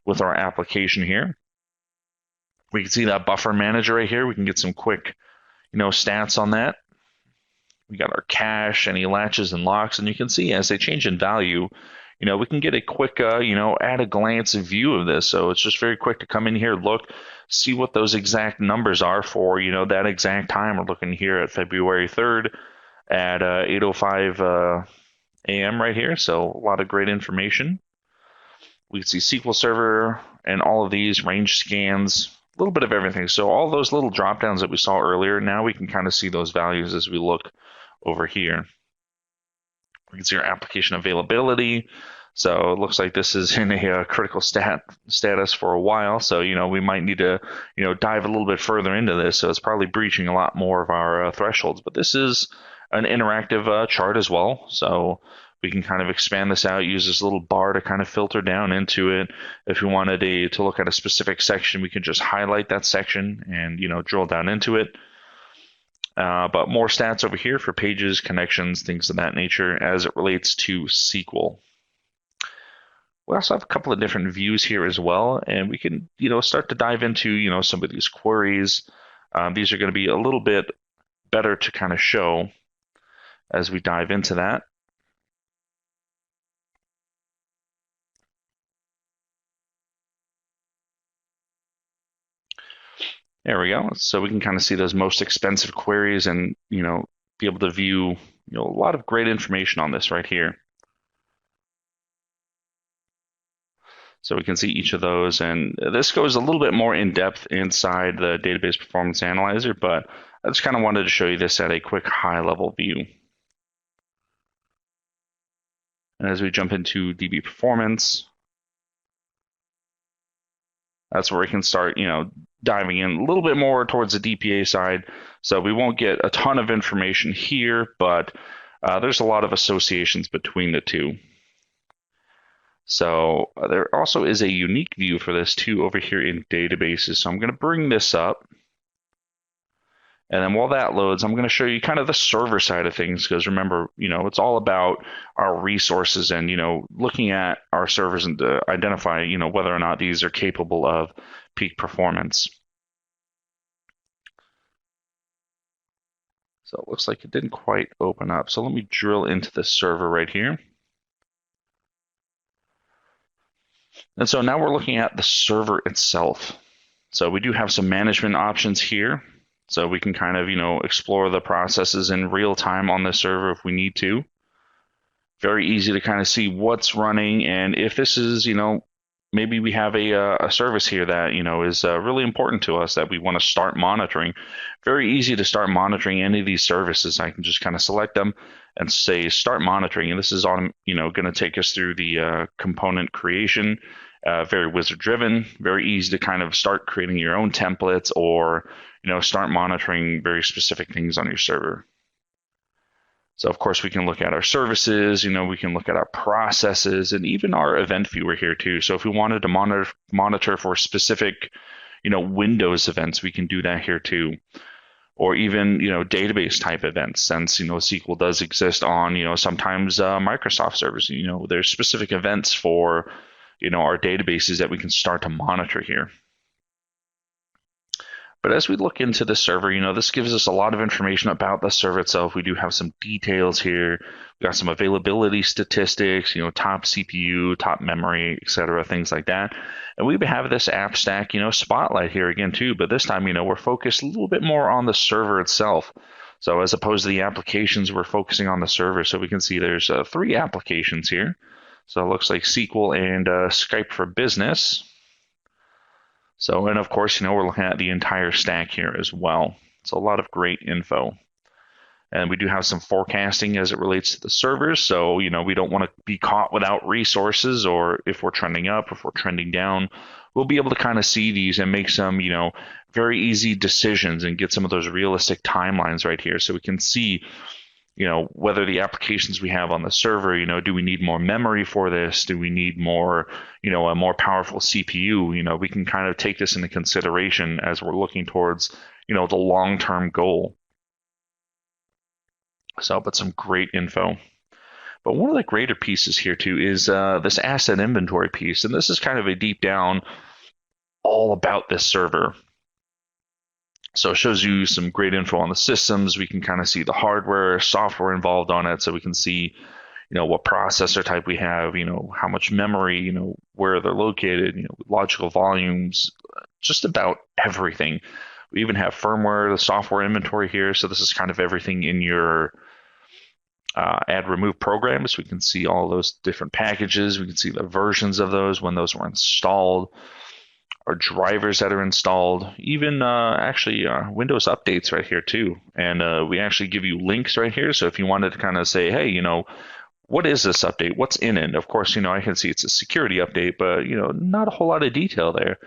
with our application here. We can see that buffer manager right here. We can get some quick, stats on that. We got our cache, any latches and locks, and you can see as they change in value, we can get a quick, at a glance view of this. So it's just very quick to come in here, look, see what those exact numbers are for, that exact time. We're looking here at February 3rd at 8:05 a.m. right here. So a lot of great information. We can see SQL Server and all of these range scans, a little bit of everything. So all those little drop downs that we saw earlier, now we can kind of see those values as we look over here. We can see our application availability. So it looks like this is in a critical status for a while. So, we might need to, dive a little bit further into this. So it's probably breaching a lot more of our thresholds. But this is an interactive chart as well. So we can kind of expand this out, use this little bar to kind of filter down into it. If we wanted to look at a specific section, we can just highlight that section and, drill down into it. But more stats over here for pages, connections, things of that nature as it relates to SQL. We also have a couple of different views here as well, and we can, start to dive into, some of these queries. These are going to be a little bit better to kind of show as we dive into that. There we go. So we can kind of see those most expensive queries and, be able to view, a lot of great information on this right here. So we can see each of those, and this goes a little bit more in depth inside the Database Performance Analyzer, but I just kind of wanted to show you this at a quick high-level view. And as we jump into DB Performance, that's where we can start, diving in a little bit more towards the DPA side. So we won't get a ton of information here, but there's a lot of associations between the two. So there also is a unique view for this too over here in databases. So I'm going to bring this up. And then while that loads, I'm going to show you kind of the server side of things, because remember, it's all about our resources and, looking at our servers and to identify, whether or not these are capable of peak performance. So it looks like it didn't quite open up. So let me drill into the server right here. And so now we're looking at the server itself. So we do have some management options here. So we can kind of, explore the processes in real time on the server if we need to. Very easy to kind of see what's running, and if this is, maybe we have a service here that, is really important to us that we want to start monitoring. Very easy to start monitoring any of these services. I can just kind of select them and say start monitoring, and this is on, going to take us through the component creation. Very wizard driven, very easy to kind of start creating your own templates or, start monitoring very specific things on your server. So of course we can look at our services, we can look at our processes and even our event viewer here too. So if we wanted to monitor for specific, Windows events, we can do that here too. Or even, database type events, since, SQL does exist on, sometimes Microsoft servers. There's specific events for, our databases that we can start to monitor here. But as we look into the server, this gives us a lot of information about the server itself. We do have some details here. We got some availability statistics, top CPU, top memory, etc., things like that. And we have this app stack, spotlight here again too. But this time, we're focused a little bit more on the server itself. So as opposed to the applications, we're focusing on the server. So we can see there's 3 applications here. So it looks like SQL and Skype for Business. So, and of course, we're looking at the entire stack here as well. So a lot of great info. And we do have some forecasting as it relates to the servers. So, we don't want to be caught without resources, or if we're trending up, if we're trending down, we'll be able to kind of see these and make some, very easy decisions and get some of those realistic timelines right here. So we can see, whether the applications we have on the server, do we need more memory for this? Do we need more, a more powerful CPU? We can kind of take this into consideration as we're looking towards, the long-term goal. So, but some great info. But one of the greater pieces here too is this asset inventory piece. And this is kind of a deep down all about this server. So it shows you some great info on the systems. We can kind of see the hardware, software involved on it. So we can see, what processor type we have, how much memory, where they're located, logical volumes, just about everything. We even have firmware, the software inventory here. So this is kind of everything in your add remove programs. We can see all those different packages. We can see the versions of those, when those were installed, our drivers that are installed, even actually Windows updates right here too. And we actually give you links right here. So if you wanted to kind of say, hey, what is this update? What's in it? Of course, I can see it's a security update, but not a whole lot of detail there.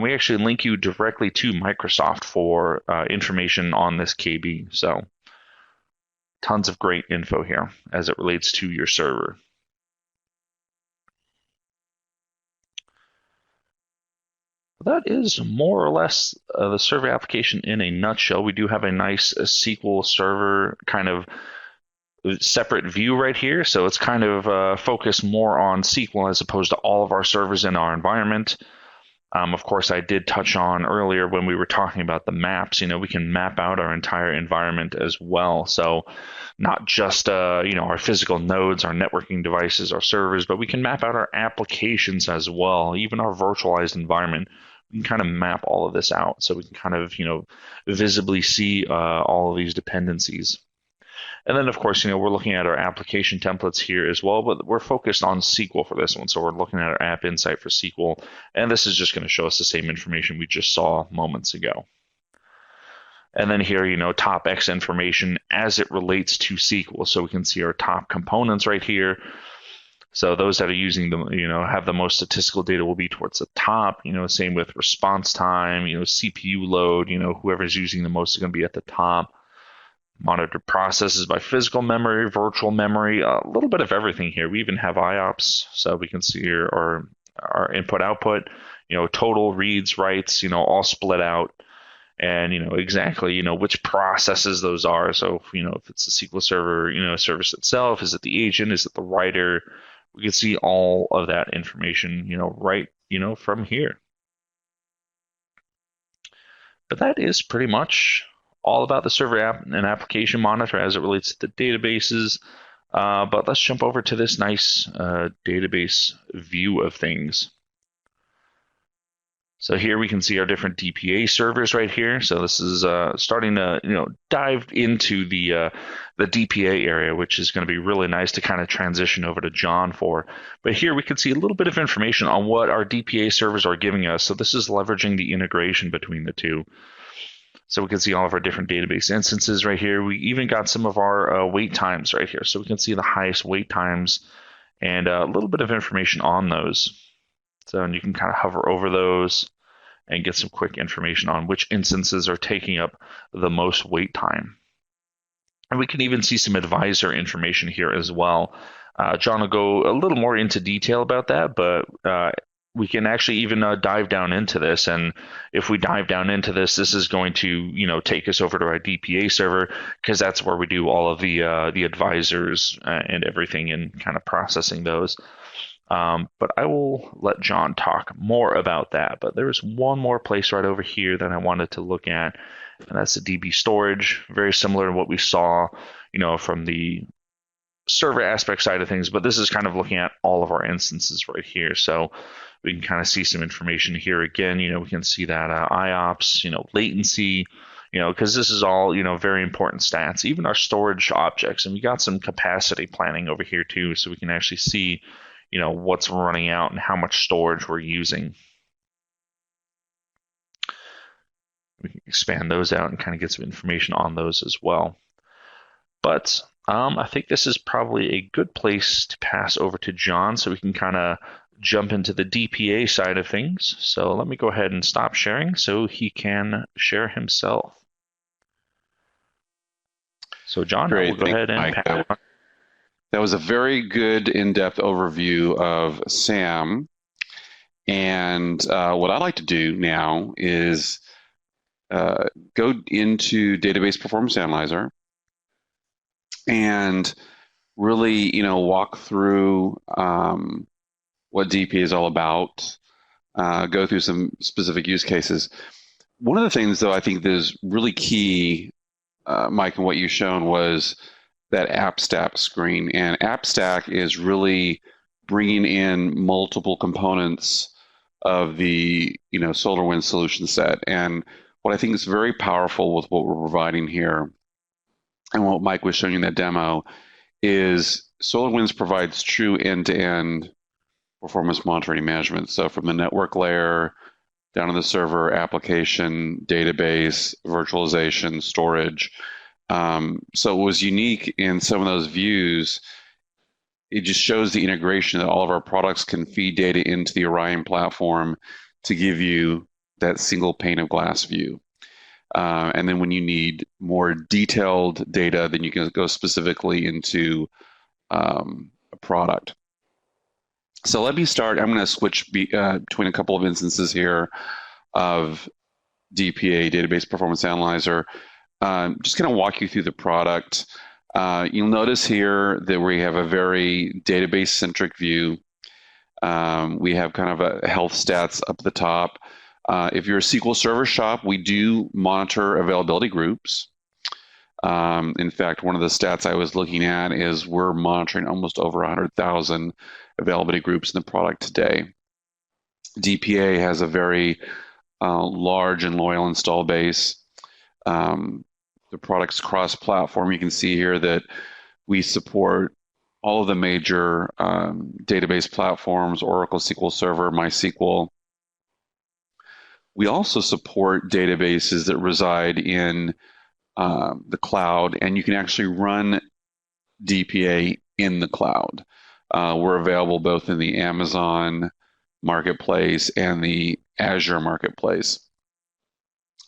We actually link you directly to Microsoft for information on this KB. So tons of great info here as it relates to your server. That is more or less the server application in a nutshell. We do have a nice SQL Server kind of separate view right here. So it's kind of focused more on SQL as opposed to all of our servers in our environment. Of course, I did touch on earlier when we were talking about the maps, we can map out our entire environment as well. So not just, our physical nodes, our networking devices, our servers, but we can map out our applications as well, even our virtualized environment. We can kind of map all of this out so we can kind of, visibly see all of these dependencies. And then, of course, we're looking at our application templates here as well, but we're focused on SQL for this one. So we're looking at our App Insight for SQL, and this is just going to show us the same information we just saw moments ago. And then here, top X information as it relates to SQL. So we can see our top components right here. So those that are using them, have the most statistical data will be towards the top. Same with response time, CPU load, whoever's using the most is going to be at the top. Monitored processes by physical memory, virtual memory, a little bit of everything here. We even have IOPS, so we can see here our input output, total reads, writes, all split out, and exactly which processes those are. So if it's the SQL Server, service itself, is it the agent, is it the writer? We can see all of that information, right, from here. But that is pretty much all about the server app and application monitor as it relates to the databases. But let's jump over to this nice database view of things. So here we can see our different DPA servers right here. So this is starting to dive into the DPA area, which is going to be really nice to kind of transition over to John for. But here we can see a little bit of information on what our DPA servers are giving us. So this is leveraging the integration between the two. So we can see all of our different database instances right here. We even got some of our wait times right here. So we can see the highest wait times and a little bit of information on those. So you can kind of hover over those and get some quick information on which instances are taking up the most wait time. And we can even see some advisor information here as well. John will go a little more into detail about that, but we can actually even dive down into this. And if we dive down into this, this is going to take us over to our DPA server, because that's where we do all of the advisors and everything and kind of processing those. But I will let John talk more about that. But there's one more place right over here that I wanted to look at, and that's the DB storage. Very similar to what we saw, from the server aspect side of things, but this is kind of looking at all of our instances right here. So we can kind of see some information here again. We can see that IOPS, latency, because this is all, very important stats, even our storage objects. And we got some capacity planning over here too, so we can actually see, what's running out and how much storage we're using. We can expand those out and kind of get some information on those as well. But I think this is probably a good place to pass over to John so we can kind of jump into the DPA side of things. So let me go ahead and stop sharing so he can share himself. So John, Great. we'll go ahead and pass. That was a very good in-depth overview of SAM. And what I'd like to do now is go into Database Performance Analyzer and really, walk through what DP is all about, go through some specific use cases. One of the things, though, I think that is really key, Mike, and what you've shown was that app stack screen. And app stack is really bringing in multiple components of the SolarWinds solution set. And what I think is very powerful with what we're providing here, and what Mike was showing you in that demo, is SolarWinds provides true end-to-end performance monitoring management. So from the network layer down to the server, application, database, virtualization, storage. So it was unique in some of those views. It just shows the integration that all of our products can feed data into the Orion platform to give you that single pane of glass view. And then when you need more detailed data, then you can go specifically into a product. So let me start. I'm going to switch between a couple of instances here of DPA, Database Performance Analyzer. Just going to walk you through the product. You'll notice here that we have a very database-centric view. We have kind of a health stats up at the top. If you're a SQL Server shop, we do monitor availability groups. In fact, one of the stats I was looking at is we're monitoring almost over 100,000 availability groups in the product today. DPA has a very large and loyal install base. The product's cross-platform. You can see here that we support all of the major database platforms: Oracle, SQL Server, MySQL. We also support databases that reside in the cloud, and you can actually run DPA in the cloud. We're available both in the Amazon marketplace and the Azure marketplace.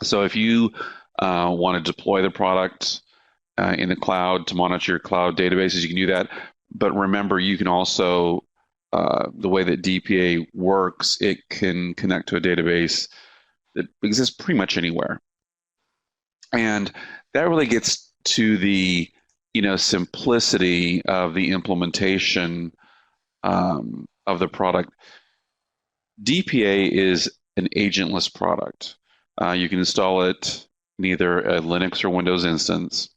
So if you want to deploy the product in the cloud to monitor your cloud databases, you can do that. But remember, you can also, the way that DPA works, it can connect to a database that exists pretty much anywhere. And that really gets to the simplicity of the implementation of the product. DPA is an agentless product. You can install it in either a Linux or Windows instance.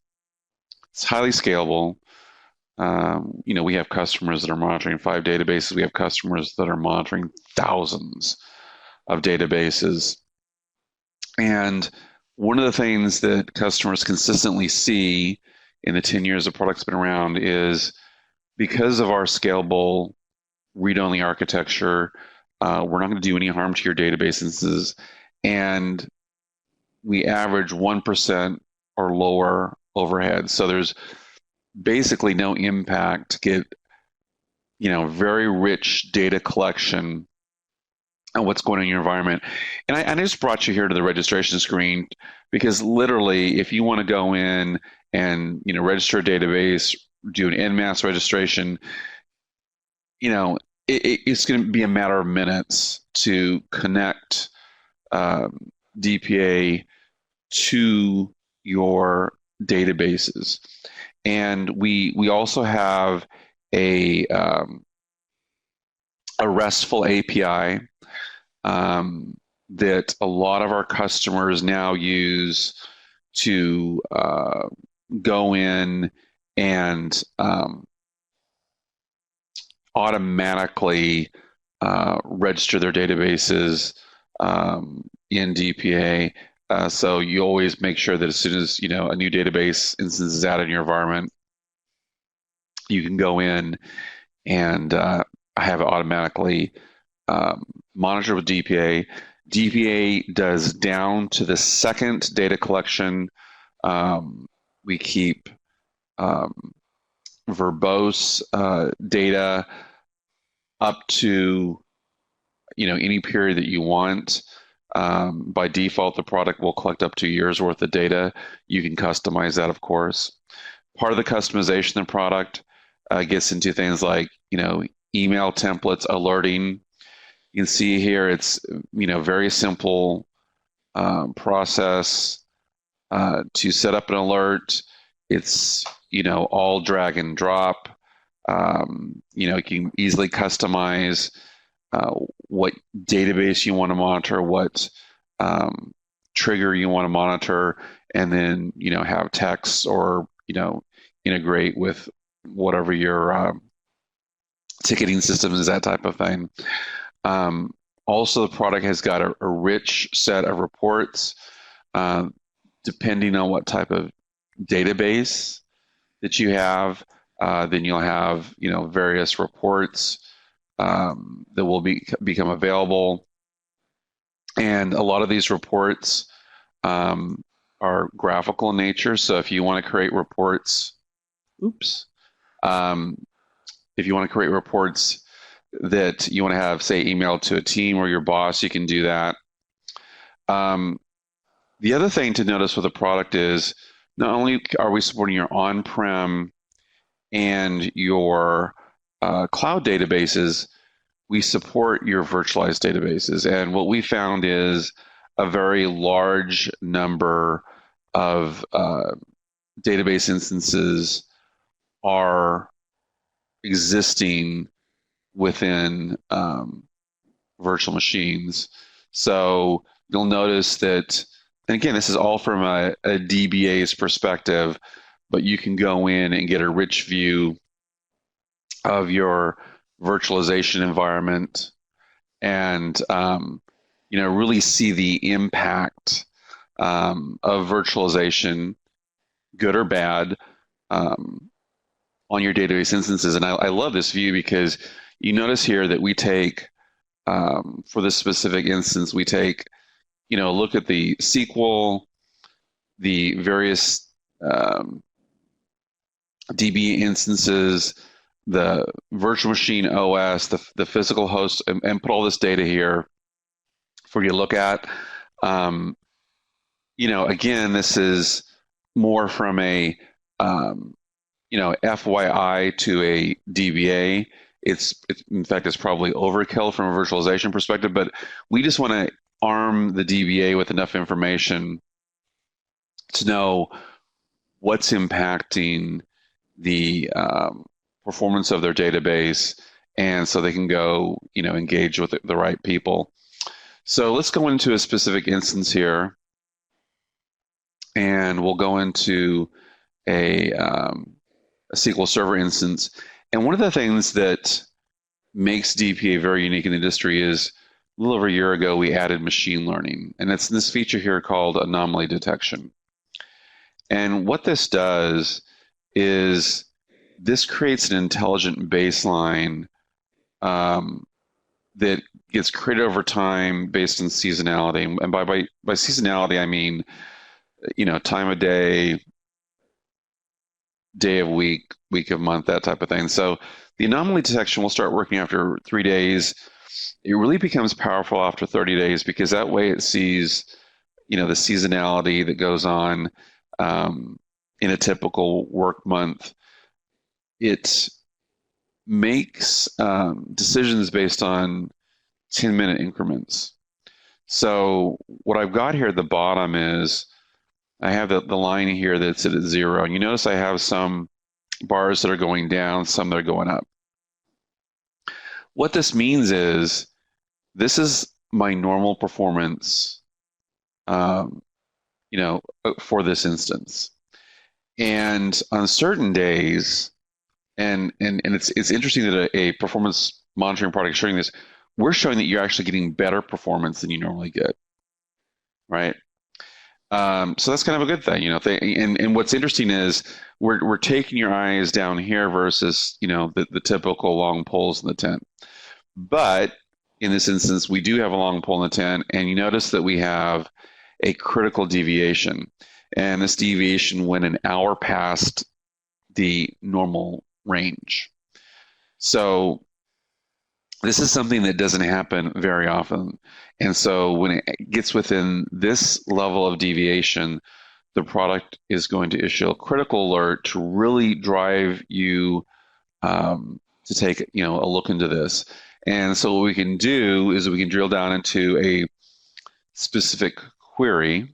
It's highly scalable. We have customers that are monitoring 5 databases. We have customers that are monitoring thousands of databases. And one of the things that customers consistently see in the 10 years the product's been around is because of our scalable read-only architecture, we're not going to do any harm to your database instances, and we average 1% or lower overhead. So there's basically no impact to get very rich data collection on what's going on in your environment. And I just brought you here to the registration screen because literally, if you want to go in and register a database, do an en masse registration, it's going to be a matter of minutes to connect DPA to your databases. And we also have a RESTful API that a lot of our customers now use to go in and automatically register their databases in DPA. So you always make sure that as soon as a new database instance is added in your environment, you can go in and have it automatically monitor with DPA. DPA does down to the second data collection. We keep verbose data up to any period that you want. By default, the product will collect up to a year's worth of data. You can customize that, of course. Part of the customization of the product gets into things like email templates, alerting. You can see here it's very simple process to set up an alert. It's all drag and drop. You can easily customize what database you want to monitor, what trigger you want to monitor, and then have text or integrate with whatever your ticketing system is, that type of thing. Also, the product has got a rich set of reports, depending on what type of database that you have. Then you'll have various reports that will become available, and a lot of these reports are graphical in nature. So if you want to create reports, if you want to create reports that you want to have, say, emailed to a team or your boss, you can do that. The other thing to notice with the product is not only are we supporting your on-prem and your cloud databases, we support your virtualized databases. And what we found is a very large number of database instances are existing within virtual machines. So you'll notice that, and again, this is all from a DBA's perspective, but you can go in and get a rich view of your virtualization environment and really see the impact of virtualization, good or bad, on your database instances. And I love this view because you notice here that we take, for this specific instance, we take, a look at the SQL, the various DB instances, the virtual machine OS, the physical host, and put all this data here for you to look at. Again, this is more from a FYI to a DBA. In fact, it's probably overkill from a virtualization perspective, but we just want to arm the DBA with enough information to know what's impacting the performance of their database, and so they can go, engage with the right people. So let's go into a specific instance here, and we'll go into a SQL Server instance. And one of the things that makes DPA very unique in the industry is a little over a year ago, we added machine learning, and it's this feature here called anomaly detection. And what this does is this creates an intelligent baseline that gets created over time based on seasonality. And by seasonality, I mean, time of day, day of week, week of month, that type of thing. So the anomaly detection will start working after 3 days. It really becomes powerful after 30 days because that way it sees, the seasonality that goes on in a typical work month. It makes decisions based on 10-minute increments. So what I've got here at the bottom is I have the line here that's at 0. And you notice I have some bars that are going down, some that are going up. What this means is this is my normal performance, for this instance. And on certain days, and it's interesting that a performance monitoring product is showing this, we're showing that you're actually getting better performance than you normally get, right? So that's kind of a good thing, and what's interesting is we're taking your eyes down here versus, the typical long poles in the tent. But in this instance, we do have a long pole in the tent, and you notice that we have a critical deviation. And this deviation went an hour past the normal range. So this is something that doesn't happen very often. And so when it gets within this level of deviation, the product is going to issue a critical alert to really drive you to take a look into this. And so what we can do is we can drill down into a specific query.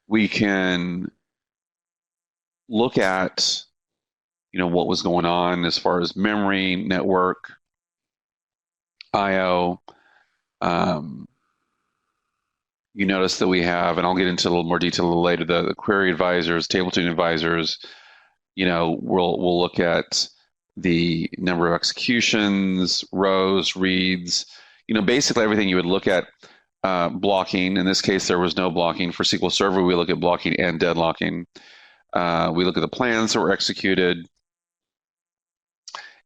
We can look at what was going on as far as memory, network, IO, you notice that we have, and I'll get into a little more detail a little later, the query advisors, table tuning advisors. We'll look at the number of executions, rows, reads, basically everything you would look at. Blocking, in this case, there was no blocking. For SQL Server, we look at blocking and deadlocking. We look at the plans that were executed.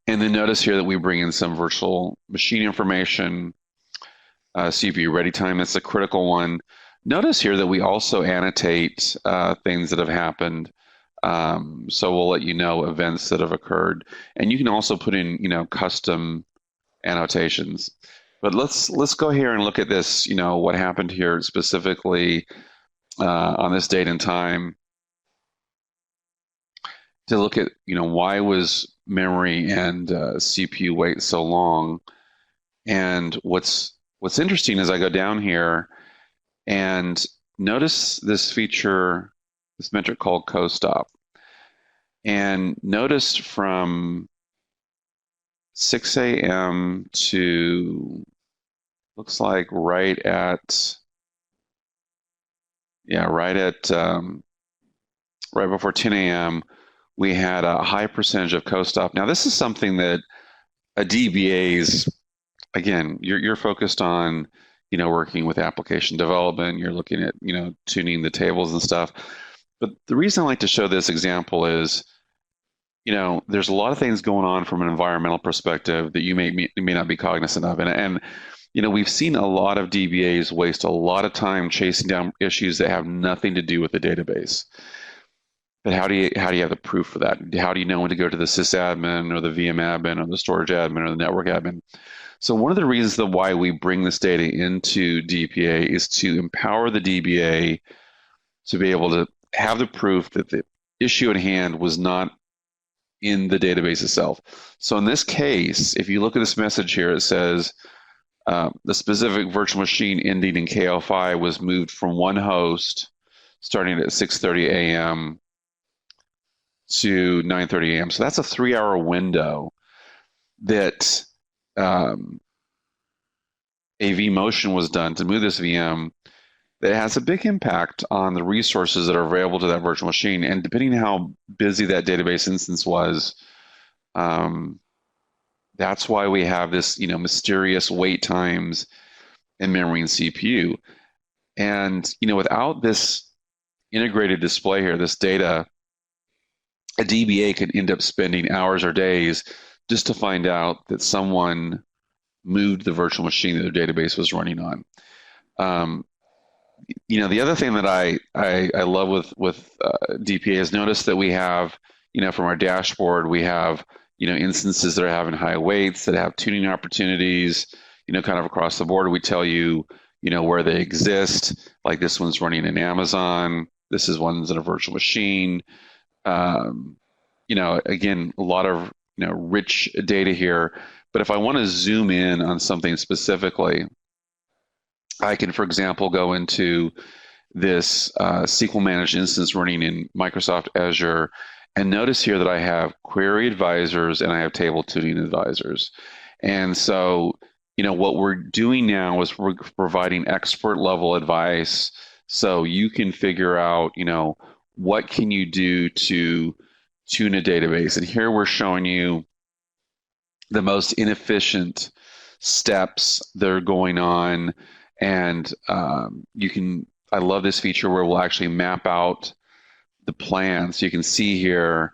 And then notice here that we bring in some virtual machine information, CPU ready time, that's a critical one. Notice here that we also annotate things that have happened. So we'll let you know events that have occurred. And you can also put in, custom annotations. But let's go here and look at this, what happened here specifically on this date and time, to look at, why was memory and CPU wait so long. And what's interesting is I go down here and notice this feature, this metric called co-stop. And notice from 6 a.m. to, looks like right before 10 a.m., we had a high percentage of co-stop. Now, this is something that a DBA's, again, you're focused on, working with application development. You're looking at, tuning the tables and stuff. But the reason I like to show this example is, there's a lot of things going on from an environmental perspective that you may not be cognizant of. And we've seen a lot of DBAs waste a lot of time chasing down issues that have nothing to do with the database. But how do you have the proof for that? How do you know when to go to the sysadmin or the VM admin or the storage admin or the network admin? So one of the reasons why we bring this data into DPA is to empower the DBA to be able to have the proof that the issue at hand was not in the database itself. So in this case, if you look at this message here, it says the specific virtual machine ending in KO5 was moved from one host starting at 6:30 a.m. to 9:30 a.m. So that's a 3-hour window that a vMotion was done to move this VM that has a big impact on the resources that are available to that virtual machine. And depending on how busy that database instance was, that's why we have this, mysterious wait times in memory and CPU. And, without this integrated display here, this data, a DBA could end up spending hours or days just to find out that someone moved the virtual machine that their database was running on. The other thing that I love with DPA is notice that we have, from our dashboard, we have, instances that are having high weights, that have tuning opportunities, kind of across the board. We tell you, where they exist. Like this one's running in Amazon. This is one's in a virtual machine. Again, a lot of, rich data here. But if I want to zoom in on something specifically, I can, for example, go into this SQL managed instance running in Microsoft Azure, and notice here that I have query advisors and I have table tuning advisors. And so, what we're doing now is we're providing expert level advice, so you can figure out, what can you do to tune a database. And here we're showing you the most inefficient steps that are going on. And I love this feature where we'll actually map out the plan. So you can see here,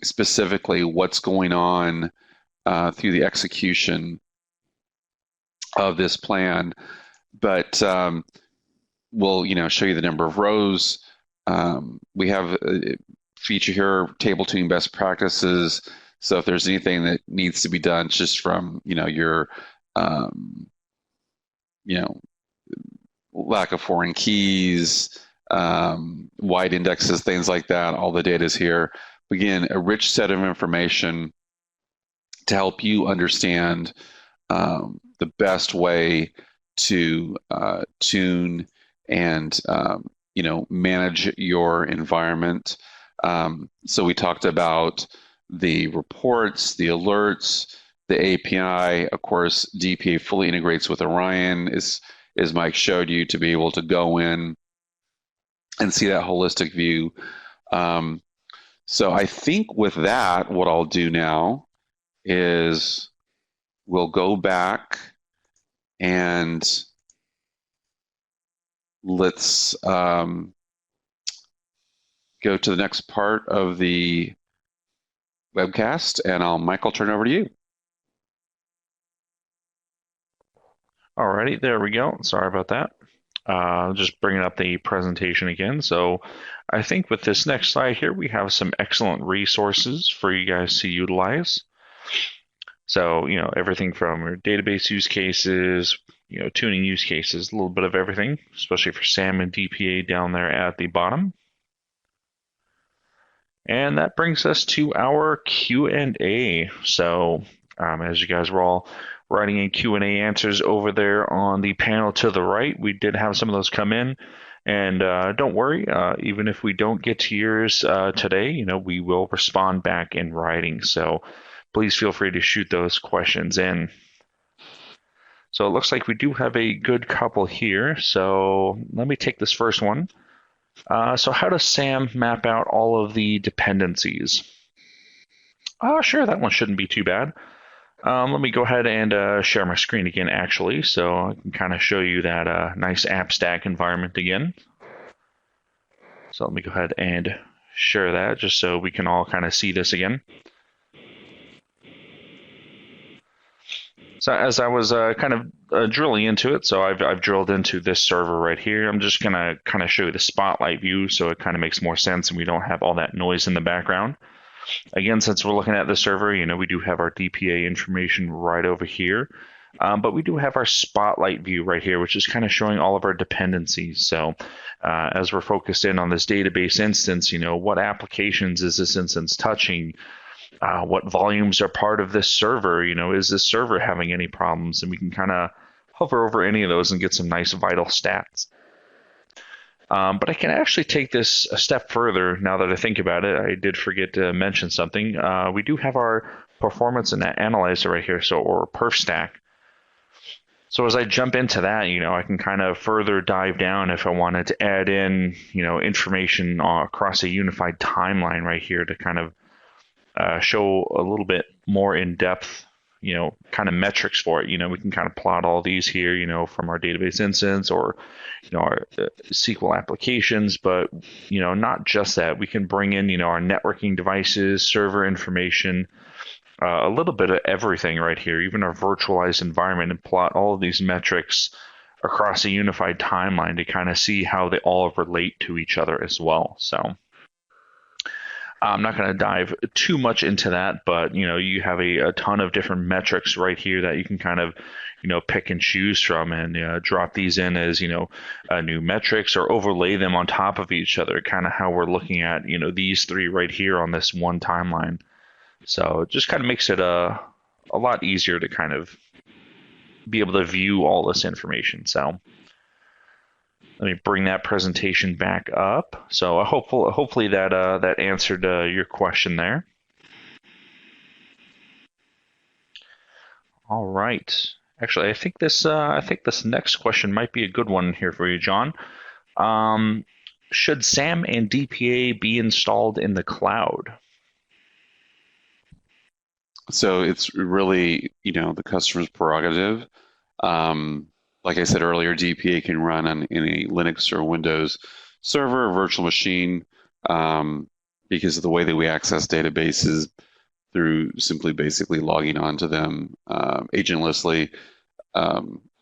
specifically what's going on through the execution of this plan. But we'll, show you the number of rows. We have a feature here, table tuning best practices. So if there's anything that needs to be done just from, your lack of foreign keys, wide indexes, things like that, all the data is here. Again, a rich set of information to help you understand the best way to tune and manage your environment. So we talked about the reports, the alerts, the API. Of course, DPA fully integrates with Orion. Is as Mike showed you, to be able to go in and see that holistic view. So I think with that, what I'll do now is we'll go back and let's go to the next part of the webcast, and Mike, I'll turn it over to you. Alrighty, there we go. Sorry about that. Just bringing up the presentation again. So I think with this next slide here, we have some excellent resources for you guys to utilize. So, everything from your database use cases, tuning use cases, a little bit of everything, especially for SAM and DPA down there at the bottom. And that brings us to our Q&A. So as you guys were all writing in Q&A answers over there on the panel to the right, we did have some of those come in. And don't worry, even if we don't get to yours today, we will respond back in writing. So please feel free to shoot those questions in. So it looks like we do have a good couple here. So let me take this first one. So how does SAM map out all of the dependencies? Sure, that one shouldn't be too bad. Let me go ahead and share my screen again, actually, so I can kind of show you that nice app stack environment again. So let me go ahead and share that just so we can all kind of see this again. So as I was kind of drilling into it, so I've drilled into this server right here. I'm just going to kind of show you the spotlight view so it kind of makes more sense and we don't have all that noise in the background. Again, since we're looking at the server, we do have our DPA information right over here. But we do have our spotlight view right here, which is kind of showing all of our dependencies. So as we're focused in on this database instance, what applications is this instance touching? What volumes are part of this server? Is this server having any problems? And we can kind of hover over any of those and get some nice vital stats. But I can actually take this a step further now that I think about it. I did forget to mention something. We do have our performance and analyzer right here, or perf stack. So as I jump into that, I can kind of further dive down if I wanted to add in, information across a unified timeline right here to kind of show a little bit more in depth, kind of metrics for it. We can kind of plot all these here, from our database instance or, our SQL applications, but, not just that. We can bring in, our networking devices, server information, a little bit of everything right here, even our virtualized environment, and plot all of these metrics across a unified timeline to kind of see how they all relate to each other as well. So I'm not going to dive too much into that, but you have a ton of different metrics right here that you can kind of pick and choose from, and drop these in as new metrics or overlay them on top of each other, kind of how we're looking at these three right here on this one timeline. So it just kind of makes it a lot easier to kind of be able to view all this information. So let me bring that presentation back up. So hopefully that answered your question there. All right. Actually, I think this next question might be a good one here for you, John. Should SAM and DPA be installed in the cloud? So it's really, the customer's prerogative. Like I said earlier, DPA can run on any Linux or Windows server or virtual machine because of the way that we access databases through simply basically logging onto them agentlessly.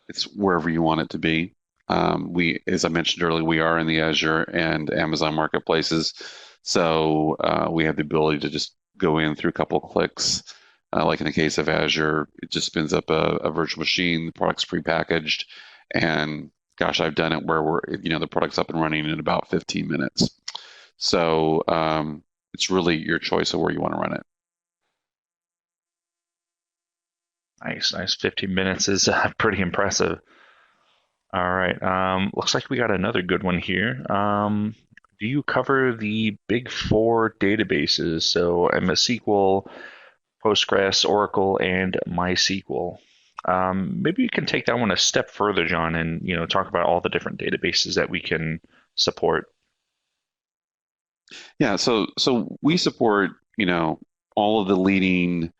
It's wherever you want it to be. As I mentioned earlier, we are in the Azure and Amazon marketplaces, so we have the ability to just go in through a couple of clicks. Like in the case of Azure, it just spins up a virtual machine, the product's prepackaged, and gosh, I've done it where the product's up and running in about 15 minutes. So it's really your choice of where you want to run it. Nice. 15 minutes is pretty impressive. All right. Looks like we got another good one here. Do you cover the big four databases? So MS SQL, Postgres, Oracle, and MySQL. Maybe you can take that one a step further, John, and talk about all the different databases that we can support. Yeah, so we support, all of the leading,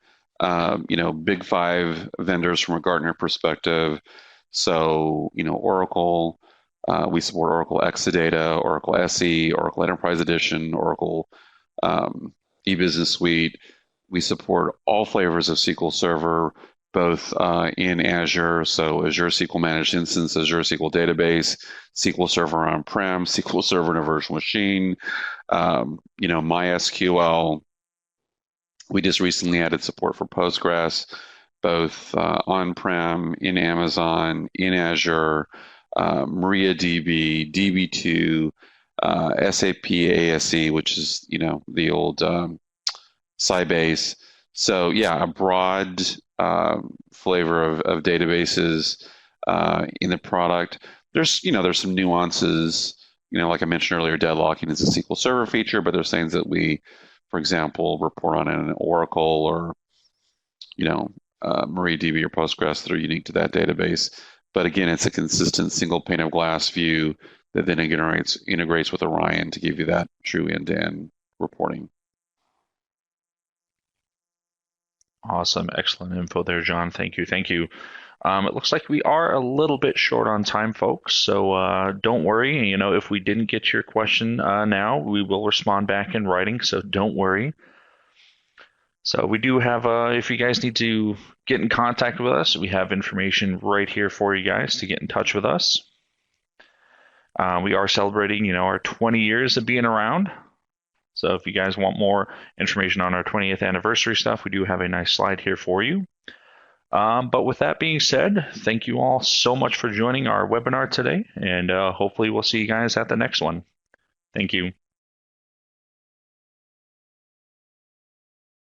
big five vendors from a Gartner perspective. So, Oracle, we support Oracle Exadata, Oracle SE, Oracle Enterprise Edition, Oracle eBusiness Suite. We support all flavors of SQL Server, both in Azure, so Azure SQL Managed Instance, Azure SQL Database, SQL Server on-prem, SQL Server in a virtual machine, MySQL. We just recently added support for Postgres, both on-prem, in Amazon, in Azure, MariaDB, DB2, SAP ASE, which is the old Sybase. So yeah, a broad flavor of databases in the product. There's some nuances. Like I mentioned earlier, deadlocking is a SQL Server feature, but there's things that we, for example, report on in an Oracle or MariaDB or Postgres that are unique to that database. But again, it's a consistent single pane of glass view that then integrates with Orion to give you that true end-to-end reporting. Awesome. Excellent info there, John. Thank you. Thank you. It looks like we are a little bit short on time, folks. So don't worry. If we didn't get your question now, we will respond back in writing. So don't worry. So we do have, if you guys need to get in contact with us, we have information right here for you guys to get in touch with us. We are celebrating, our 20 years of being around. So if you guys want more information on our 20th anniversary stuff, we do have a nice slide here for you. But with that being said, thank you all so much for joining our webinar today, and hopefully we'll see you guys at the next one. Thank you.